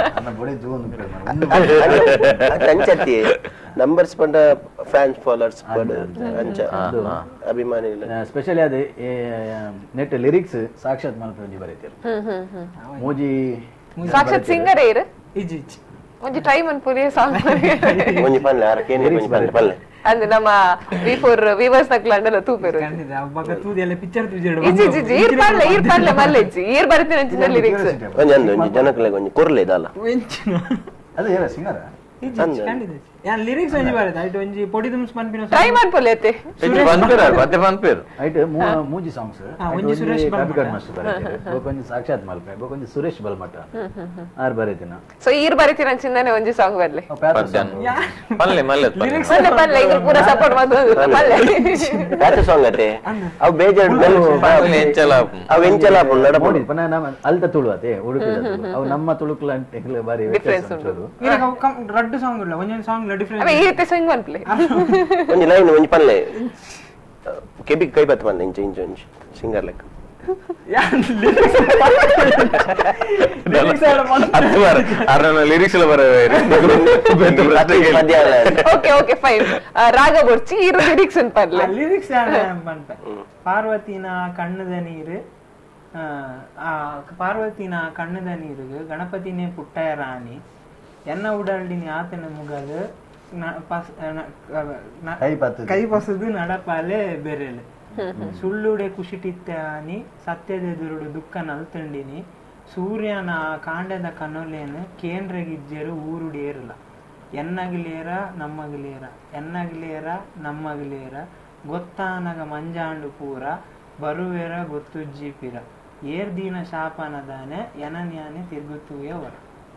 ಅಂಚತ್ತಿ ನಂಬರ್ಸ್ ಪಂಡ ಫ್ಯಾನ್ಸ್ ಫಾಲೋವರ್ಸ್ ಅಂಚ ಅಭಿಮಾನಿ ಸ್ಪೆಷಲಿ ಅದೇ ನೆಟ್ ಲಿರಿಕ್ಸ್ ಸಾಕ್ಷಾತ್ ಮಲ್ಪಂಜಿ ಬರೀತೀರು ಮೂಜಿ ಸಾಕ್ಷಾತ್ ಸಿಂಗರ್ ಏರು ಒಂಜಿ ಟೈಮ್ ಅನ್ಪುರಿ ಸಾಂಗ್ ಒಂಜಿ ಪನ್ಲೆ ಆರಕೇನೆ ಒಂಜಿ ಪನ್ಲೆ ಅಂದ್ರೆ ನಮ್ಮ ವಿವರ್ಸ್ ನಕ್ಲಾಂಡಲ್ಲ ತೂಪೇರು ಈರ್ ಪಾಡ್ಲೆ ಮಲ್ಲೆಜ್ಜಿ ಈರ್ ಬರ್ತೀನಿ ಅಂಚಿನ ಲಿರಿಕ್ಸ್ ಒಂಜಿ ಜನಕ್ಲೆ ಒಂಜಿ ಕೊರ್ಲೆ ಇದಲ್ಲ ಅದು ಹೇಳ ಸಿಂಗರ ಲಿರಿಕ್ಸ್ ಒಂಜಿ ಬರತ್ತೆ ಐಟ್ ಒಂಜಿ ಪೊಡಿದುಮ್ಸ್ ಪನ್ಪಿನ ಟ್ರೈ ಮಾಡ್ಪೊಲ್ಲೆತ್ತೆ ಮತ್ತೆ ಪನ್ಪೇರು ಐಟ್ ಮೂಜಿ ಸಾಂಗ್ಸ್ ಒಂಜಿ ಸುರೇಶ್ ಕಾಪಿಕಾಡ್ ಮಾಸ್ಟರ್ ಬರೀತೀರಿ ಒಂಜಿ ಸಾಕ್ಷಾತ್ ಮಲ್ಪೆ ಒಂಜಿ ಸುರೇಶ್ ಬಲ್ಮಠ ಆರ್ ಬರೀತೀನ ಸೊ ಈರ್ ಬರೀತೀನಿ ಅಂಚಿಂದಾನೆ ಒಂಜಿ ಸಾಂಗ್ ಬರ್ಲಿ ಪಲ್ಲೆ ಮಲ್ಲೆ ಪಲ್ಲೆ ಈಗ ಪೂರ ಸಪೋರ್ಟ್ ಮಾಡೋದು ಪಲ್ಲೆ ಯಾತ ಸಾಂಗ್ ಅತೆ ಅವು ಬೇಜಾರ್ ಎಂಚಲ ಅವು ಎಂಚಲ ನಡ ನೋಡಿ ಪನ ನಮ್ಮ ಅಲ್ತ ತುಳು ಅತೆ ಉಡುಪಿದ ಅವು ನಮ್ಮ ತುಳುಕ್ಲ ಅಂತ ಬಾರಿ ಡಿಫರೆನ್ಸ್ ಉಂಟು ರಡ್ಡು ಸಾಂಗ್ ಇಲ್ಲ ಒಂಜೊಂದು ಸಾಂಗ್ ಡಿಫರೆನ್ಸ್ ಅವೆ ಈತೆ ಸಾಂಗ್ ಒನ್ ಪ್ಲೇ ಒಂಜಿ ಲೈನ್ ಒಂಜಿ ಪಲ್ಲೆ ಕೆಬಿ ಕೈ ಬತ್ ಬಂದ ಇಂಚ ಸಿಂಗರ್ ಲೆಕ್ಕ ಲಿರಿಕ್ಸ್ ಓಕೆ ಫೈನ್ ರಾಗ ಬೊರ್ಚಿ ಇರು ಲಿರಿಕ್ಸ್ ಅಂತ ಪರ್ಲೆ ಲಿರಿಕ್ಸ್ ಪಾರ್ವತಿನ ಕಣ್ಣದ ನೀರು ಪಾರ್ವತಿನ ಕಣ್ಣದ ನೀರು ಗಣಪತಿನೇ ಪುಟ್ಟಯ ರಾಣಿ ಎನ್ನ ಉಡಾಲ್ಡಿನಿ ಆತನ ಮುಗಲು ಕೈ ಪಸದು ನಡಪಾಲೆ ಬೆರೆಲೆ ಸುಳ್ಳುಡೆ ಕುಶಿಟಿತ್ತಾನಿ ಸತ್ಯದೆದುರುಡು ದುಃಖ ನಲ್ತಂಡಿನಿ ಸೂರ್ಯನ ಕಾಂಡದ ಕನೊಲೇನು ಕೇಂದ್ರಗಿಜ್ಜರು ಊರುಡೇರಲ ಎನ್ನಗಲೇರ ನಮ್ಮಗಲೇರ ಎನ್ನಗಲೇರ ನಮ್ಮಗಲೇರ ಗೊತ್ತಾನಗ ಮಂಜಾಂಡು ಪೂರ ಬರುವೆರ ಗೊತ್ತುಜ್ಜಿ ಪಿರ ಏರ್ದಿನ ಶಾಪನದಾನೆ ಎನನ್ಯಾನೆ ತಿರುಗುತ್ತುವೆಯವರ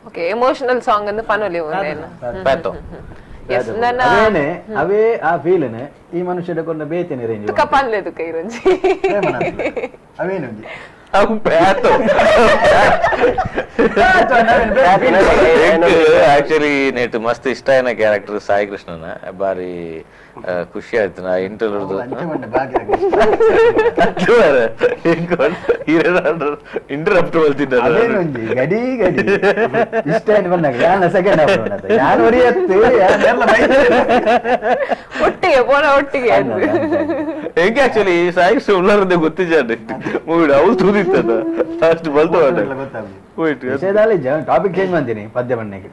ಓಕೆ ಎಮೋಷನಲ್ ಸಾಂಗ್ ಅಂದ್ರೆ ಪನೊಲಿ ಅವೇ ಆ ಫೀಲ್ನೆ ಈ ಮನುಷ್ಯದ ಕೊಂಡ ಬೇತೇನೆ ರೇಂಜ್ ಕಪನ್ಲೆದು ಕೈ ರಂಜಿ ಅವೇನೊಂಜಿ ಆಕ್ಚುಲಿ ನೆಟ್ ಮಸ್ತ್ ಇಷ್ಟ ಏನ ಕ್ಯಾರೆಕ್ಟರ್ ಸಾಯಿ ಕೃಷ್ಣನ ಬಾರಿ ಖುಷಿ ಆಯ್ತು ನಾ ಇಂಟರ್ವ್ಯೂದು ಇಂಟರಪ್ಟ್ ಅದೇನೊಂಜಿ ಗಡಿ ಗಡಿ ಇಷ್ಟ ಬಂದಾಗ ಯಾನ ಸೆಕೆಂಡ್ ಯಾರು ಹೊರಿಯತ್ತು ಒಟ್ಟಿಗೆ ಪೋಣ ಒಟ್ಟಿಗೆ ಹೆಂಗೆ ಆಕ್ಚುಲಿ ಸಾಯಿ ಕೃಷ್ಣ ಉಳ್ಳಾರದೆ ಗೊತ್ತಿದ್ದಾನೆ ಮೂವಿ ಅವ್ರು ತೂದಿತ್ತದ ಅಷ್ಟು ಬಲ್ತು ಟಾಪಿಕ್ ಚೇಂಜ್ ಮಾಡ್ತೀನಿ ಪದ್ಯ ಬಣ್ಣಕ್ಕೆ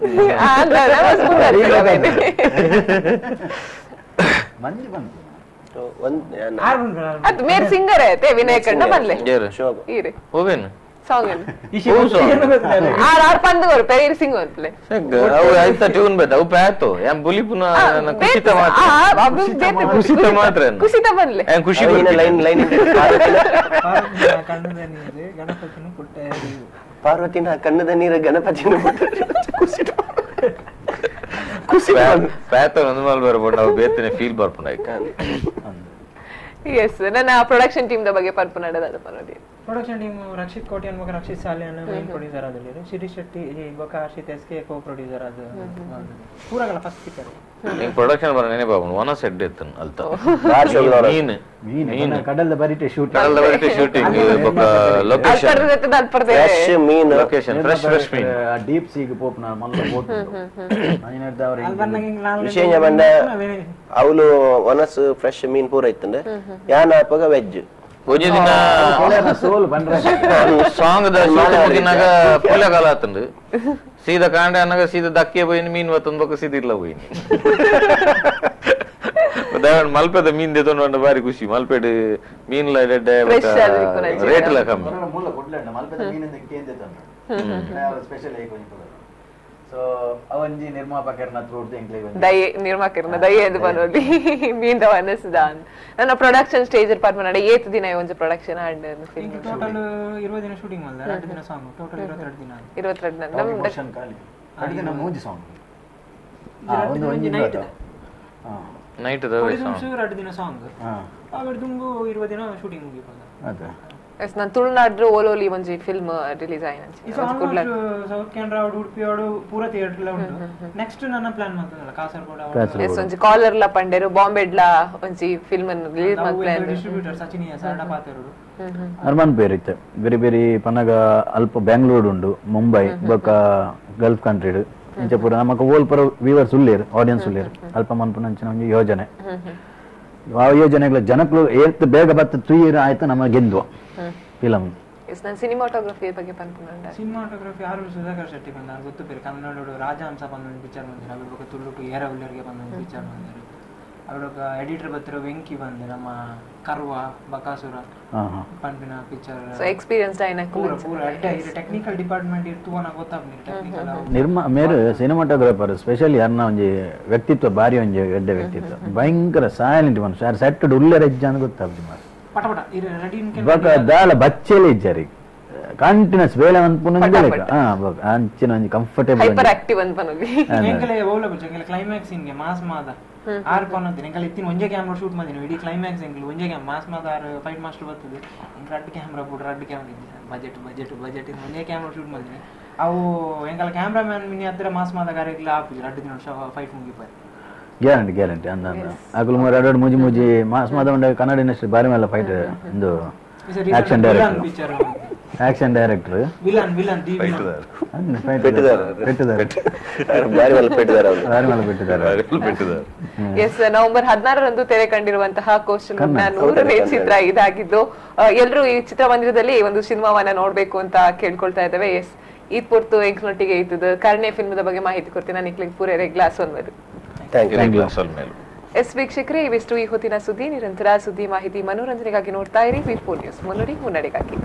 ಮಂಜು ಬಂತು ಅದು ಮೇರ್ ಸಿಂಗರ್ ಐತೆ ವಿನಯ್ ಕಣ್ಣ ಬಂದ್ಲೆ ಈರೆ ಹೋವೇನು ಸಾಂಗ್ ಆರ್ ಪಂದುಗೋರು ಪೆರೇರಿ ಸಿಂಗ್ ಅಂತಲೆ ಅವು ಆಯ್ತಾ ಟ್ಯೂನ್ ಬೇಡ ಅವು ಪ್ಯಾತು ಎಂ ಬುಲಿಪುನ ಕುಸಿತ ಮಾತ್ರ ಕುಸಿತ ಮಾತ್ರ ಕುಸಿತ ಬಂದ್ಲೆ ಖುಷಿ ಲೈನ್ ಲೈನ್ ಗಣಪತಿನ ಕೊಟ್ಟೆ ಪಾರ್ವತಿನ ಕಣ್ಣದ ನೀರ ಗಣಪತಿನ ಕುಸಿತ ಪ್ಯಾತ ಒಂದು ಮಾಲ್ ಬರ್ಬೋದು ನಾವು ಬೇತನೆ ಫೀಲ್ ಬರ್ಪುಂಡ ಎಸ್ ನನ್ನ ಪ್ರೊಡಕ್ಷನ್ ಟೀಮ್ ದ ಬಗ್ಗೆ ಪರ್ಪುನಡದ ಪರದಿ ಪ್ರೊಡಕ್ಷನ್ ಟೀಮ್ ರಕ್ಷಿತ್ ಕೋಟಿ ಅನ್ಬೇಕು ರಕ್ಷಿತ್ ಸಾಲಿ ಅನ್ನ ಮೇನ್ ಪ್ರೊಡ್ಯೂಸರ್ ಆದಲ್ಲಿ ಶಿರೀಶ್ ಶೆಟ್ಟಿ ಬೊಕ ಹರ್ಷಿತ್ ಎಸ್ಕೆ ಕೋ ಪ್ರೊಡ್ಯೂಸರ್ ಆದ ಪೂರಗಲ ಫಸ್ಟ್ ಪಿಕ್ಚರ್ ನೀನ್ ಪ್ರೊಡಕ್ಷನ್ ಬರ ನೆನೆ ಬಾಬು ಒನ ಸೆಡ್ ಇತ್ತು ಅಲ್ತ ಮೀನ್ ಕಡಲ್ದ ಬರಿಟೆ ಶೂಟಿಂಗ್ ಬೊಕ ಲೊಕೇಶನ್ ಫ್ರೆಶ್ ಮೀನ್ ಲೊಕೇಶನ್ ಫ್ರೆಶ್ ಮೀನ್ ಡೀಪ್ ಸೀಗೆ ಪೋಪ್ನ ಮಲ್ಲ ಪೋತು ವಿಷಯ ಬಂದ ಅವಳು ಒನಸ್ ಫ್ರೆಶ್ ಮೀನ್ ಪೂರ ಇತ್ತಂದೆ ಯಾನ ಅಪ್ಪಗ ವೆಜ್ ಒಂಜಿ ದಿನ ಸೋಲ್ ಬಂದ್ರೆ ಸಾಂಗ್ ದ ಶೂಟಿಂಗ್ ಮುಗಿನಾಗ ಪುಲ್ಲಗಾಲ ಆತಂದು ಸೀದಾ ಕಾಂಡೆ ಅನ್ನಗ ಸೀದಾ ದಕ್ಕೆ ಹೋಯ್ನಿ ಮೀನ್ ವತ್ತೊಂದು ಬೊಕ್ಕ ಸೀದಾ ಇಲ್ಲ ಹೋಯ್ನಿ ದಯವಿಟ್ಟು ಮಲ್ಪೆದ ಮೀನ್ ದೆತೊಂಡು ಬಾರಿ ಖುಷಿ ಮಲ್ಪೆಡ್ ಮೀನ್ಲ ರೆಡ್ಡೆ ರೇಟ್ ಎಲ್ಲ ಕಮ್ಮಿ ಮೂಲ ಕೊಡ್ಲಣ್ಣ ಮಲ್ಪೆದ ಮೀನಿಂದ ಸ್ಪೆಷಲ್ ಆಗಿ ಸೊ ಅವಂಜಿ ನಿರ್ಮಾಪಕರನ್ನ ಥ್ರೂಟ್ ದಯೆ ನಿರ್ಮಾಪಕರನ್ನ ದಯೆ ಎಂದು ಬರೋಲಿ ಮೀಂದ ವನಸ್ದಾನ್ ನನ್ನ ಪ್ರೊಡಕ್ಷನ್ ಸ್ಟೇಜ್ ಪರ್ಮನಡೆ ಏತ್ ದಿನ ಒಂಜಿ ಪ್ರೊಡಕ್ಷನ್ ಆಡ್ ಫಿಲ್ಮ್ ಟೋಟಲ್ 20 ದಿನ ಶೂಟಿಂಗ್ ಮಾಡ್ದ 2 ದಿನ ಸಾಂಗ್ ಟೋಟಲ್ 22 ದಿನ 22 ದಿನ ನಮ್ಮ ಮೋಷನ್ ಖಾಲಿ 2 ದಿನ ಮೂಜಿ ಸಾಂಗ್ ಒಂದು ನೈಟ್ ನೈಟ್ ದ ಸಾಂಗ್ 2 ದಿನ ಸಾಂಗ್ ಆಮೇಲೆ ತುಂಬು 20 ದಿನ ಶೂಟಿಂಗ್ ಮುಗಿಪಂದ ಅದೇ ಎಸ್ ನಾನು ತುಳುನಾಡು ಓಲೋಲಿ ಒಂಜಿ ಫಿಲ್ಮ್ ರಿಲೀಸ್ ಆಯ್ತು ಸೌತ್ ಕೆನರಾ ಉಡುಪಿ ಆಡು ಪೂರ ಥಿಯೇಟರ್ ಉಂಟು ನೆಕ್ಸ್ಟ್ ನನ್ನ ಪ್ಲಾನ್ ಮಾಡ್ತದಲ್ಲ ಕಾಸರಗೋಡು ಎಸ್ ಒಂಜಿ ಕಾಲರ್ ಲ ಪಂಡೆರು ಬಾಂಬೆಡ್ಲ ಒಂಜಿ ಫಿಲ್ಮ್ ಅನ್ನು ರಿಲೀಸ್ ಮಾಡ್ತಾರೆ ಡಿಸ್ಟ್ರಿಬ್ಯೂಟರ್ ಸಚಿನಿಯ ಸರಡ ಪಾತೆರು ಅರ್ಮನ್ ಬೇರಿತ್ತೆ ಬೇರೆ ಬೇರೆ ಪನ್ನಗ ಅಲ್ಪ ಬೆಂಗಳೂರು ಉಂಡು ಮುಂಬೈ ಬೊಕ ಗಲ್ಫ್ ಕಂಟ್ರಿ ಇಂಚ ಪೂರ ನಮಕ ಓಲ್ ಪರ ವ್ಯೂವರ್ಸ್ ಉಳ್ಳೇರು ಆಡಿಯನ್ಸ್ ಉಳ್ಳೇರು ಅಲ್ಪ ಮನ್ಪುನ ಅಂಚಿನ ಒಂಜಿ ಯೋಜನೆ ಆ ಯೋಜನೆಗಳ ಜನಗಳು ಏತ್ ಬೇಗ ಬತ್ತ ತುಯ್ಯಿರ ಆಯ್ತು ನಮ್ಮ ಗೆದ್ವ ಫಿಲಂ ನಾನು ಸಿನಿಮಾಟೋಗ್ರಫಿ ಬಗ್ಗೆ ಪನ್ಪುನಂಡ ಸಿನಿಮಾಟೋಗ್ರಫಿ ಆರು ಸುಧಾಕರ್ ಶೆಟ್ಟಿ ಬಂದಾರು ಗೊತ್ತು ಬೇರೆ ಕನ್ನಡ ರಾಜಹಂಸ ಬಂದ ಪಿಕ್ಚರ್ ಬಂದಿರು ಅವ್ರ ತುಳುಟು ಏರ ಉಳ್ಳರಿಗೆ ಬಂದ ಪಿಕ್ಚರ್ ಬಂದಿರು ಅವ್ರ ಎಡಿಟರ್ ಬತ್ತಿರೋ ವೆಂಕಿ ಬಂದೆ ನಮ್ಮ ಕರ್ವ ಬಕಾಸುರ ಪನ್ಪಿನ ಪಿಕ್ಚರ್ ಸೊ ಎಕ್ಸ್ಪೀರಿಯನ್ಸ್ ಆಯ್ನ ಪೂರ ಟೆಕ್ನಿಕಲ್ ಡಿಪಾರ್ಟ್ಮೆಂಟ್ ಇರ್ತು ಅನ್ನ ಗೊತ್ತಾಗ್ನಿ ಟೆಕ್ನಿಕಲ್ ಮೇರು ಸಿನಿಮಾಟೋಗ್ರಾಫರ್ ಸ್ಪೆಷಲಿ ಯಾರನ್ನ ಒಂಜಿ ವ್ಯಕ್ತಿತ್ವ ಬಾರಿ ಒಂಜಿ ಎಡ್ಡ ವ್ಯಕ್ತಿತ್ವ ಭಯಂಕರ ಸೈಲೆಂಟ್ ಮನುಷ್ಯ ಯಾರು ಸೆಟ್ ಉಳ್ಳರ ಹೆಜ್ಜೆ ಅಂತ ಗೊತ್ತಾಗ್ತದೆ ಮಾತ್ರ ಪಟಪಟ ರೆಡಿ ಬೊಕ ದಾಲ ಬಚ್ಚೆಲೆ ಇಜ್ಜರಿ ಕಂಟಿನ್ಯೂಸ್ ಬೇಲೆ ಅನ್ಪುನಂಜೆ ಅಂಚಿನ ಒಂಜಿ ಕಂಫರ್ಟೇಬಲ್ ಹೈಪರ್ ಆಕ್ಟಿವ್ ಅನ್ಪನೋಗಿ ಎಂಕಲೆ ಓಲಬಲ್ ಎಂಕಲೆ ಕ್ಲೈಮ್ಯಾಕ್ಸ್ ಇಂಗೆ ಮಾಸ್ ಮಾದ ಆರ್ ಪನ್ನೋದಿನ ಎಂಕಲೆ ಇತ್ತಿನ ಒಂಜೆ ಕ್ಯಾಮೆರಾ ಶೂಟ್ ಮಾಡಿನ ಇಡೀ ಕ್ಲೈಮ್ಯಾಕ್ಸ್ ಎಂಕಲೆ ಒಂಜೆ ಕ್ಯಾಮೆರಾ ಮಾಸ್ ಮಾದ ಆರ್ ಫೈಟ್ ಮಾಸ್ಟರ್ ಬರ್ತದೆ ರಡ್ ಕ್ಯಾಮೆರಾ ಬಿಡು ರಡ್ ಕ್ಯಾಮೆರಾ ಬಜೆಟ್ ಇನ್ನು ಒಂಜೆ ಕ್ಯಾಮೆರಾ ಶೂಟ್ ಮಾಡಿನಿ ಅವು ಎಂಕಲ ಕ್ಯಾಮ್ರಾಮ್ಯಾನ್ ಮಿನಿ ಹತ್ತಿರ ಮಾಸ್ ಮಾದ ಗಾರೆಗ್ಲ ಆಪುಜಿ ರಡ್ ದಿನ ಫೈಟ್ ಮುಗಿಪಾಯ ಗ್ಯಾರಂಟಿ ಅಂದ ಅಕುಲು ಎರಡು ಮುಜಿ ಮಾಸ್ ಮಾದ ಉಂಡ ಕನ್ನಡ ಇಂಡಸ್ಟ್ರಿ ಬಾರಿ ಮೇಲೆ ಫೈಟ್ ಒಂದು ಆಕ್ಷನ್ ಡೈರೆಕ್ಟರ್ ಎಸ್ ನವೆಂಬರ್ 16ರಂದು ತೆರೆ ಕಂಡಿರುವಂತಹ ಕೋಸ್ಟಲ್ 100ನೇ ಚಿತ್ರ ಇದಾಗಿದ್ದು ಎಲ್ಲರೂ ಈ ಚಿತ್ರಮಂದಿರದಲ್ಲಿ ಒಂದು ಸಿನಿಮಾವನ್ನ ನೋಡ್ಬೇಕು ಅಂತ ಕೇಳ್ಕೊಳ್ತಾ ಇದ್ದೇವೆ. ಎಸ್ ಈದ್ ಪೊರ್ತು ಎಂಕ್ನೊಟ್ಟಿಗೆ ಇದ್ದದ್ದು ಕರ್ಣೆ ಫಿಲ್ಮದ ಬಗ್ಗೆ ಮಾಹಿತಿ ಕೊಡ್ತೀನಿ ನಾನು ನಿಕ್ಲಿಗೆ ಪೂರೈರೆ ಗ್ಲಾಸ್ ಒಂದ್ವದು. ಎಸ್ ವೀಕ್ಷಕರೇ, ಇವಿಷ್ಟು ಈ ಹೊತ್ತಿನ ಸುದ್ದಿ. ನಿರಂತರ ಸುದ್ದಿ ಮಾಹಿತಿ ಮನೋರಂಜನೆಗಾಗಿ ನೋಡ್ತಾ ಇರಿ ವಿ4 ನ್ಯೂಸ್. ಮುನ್ನಡೆಗಾಗಿ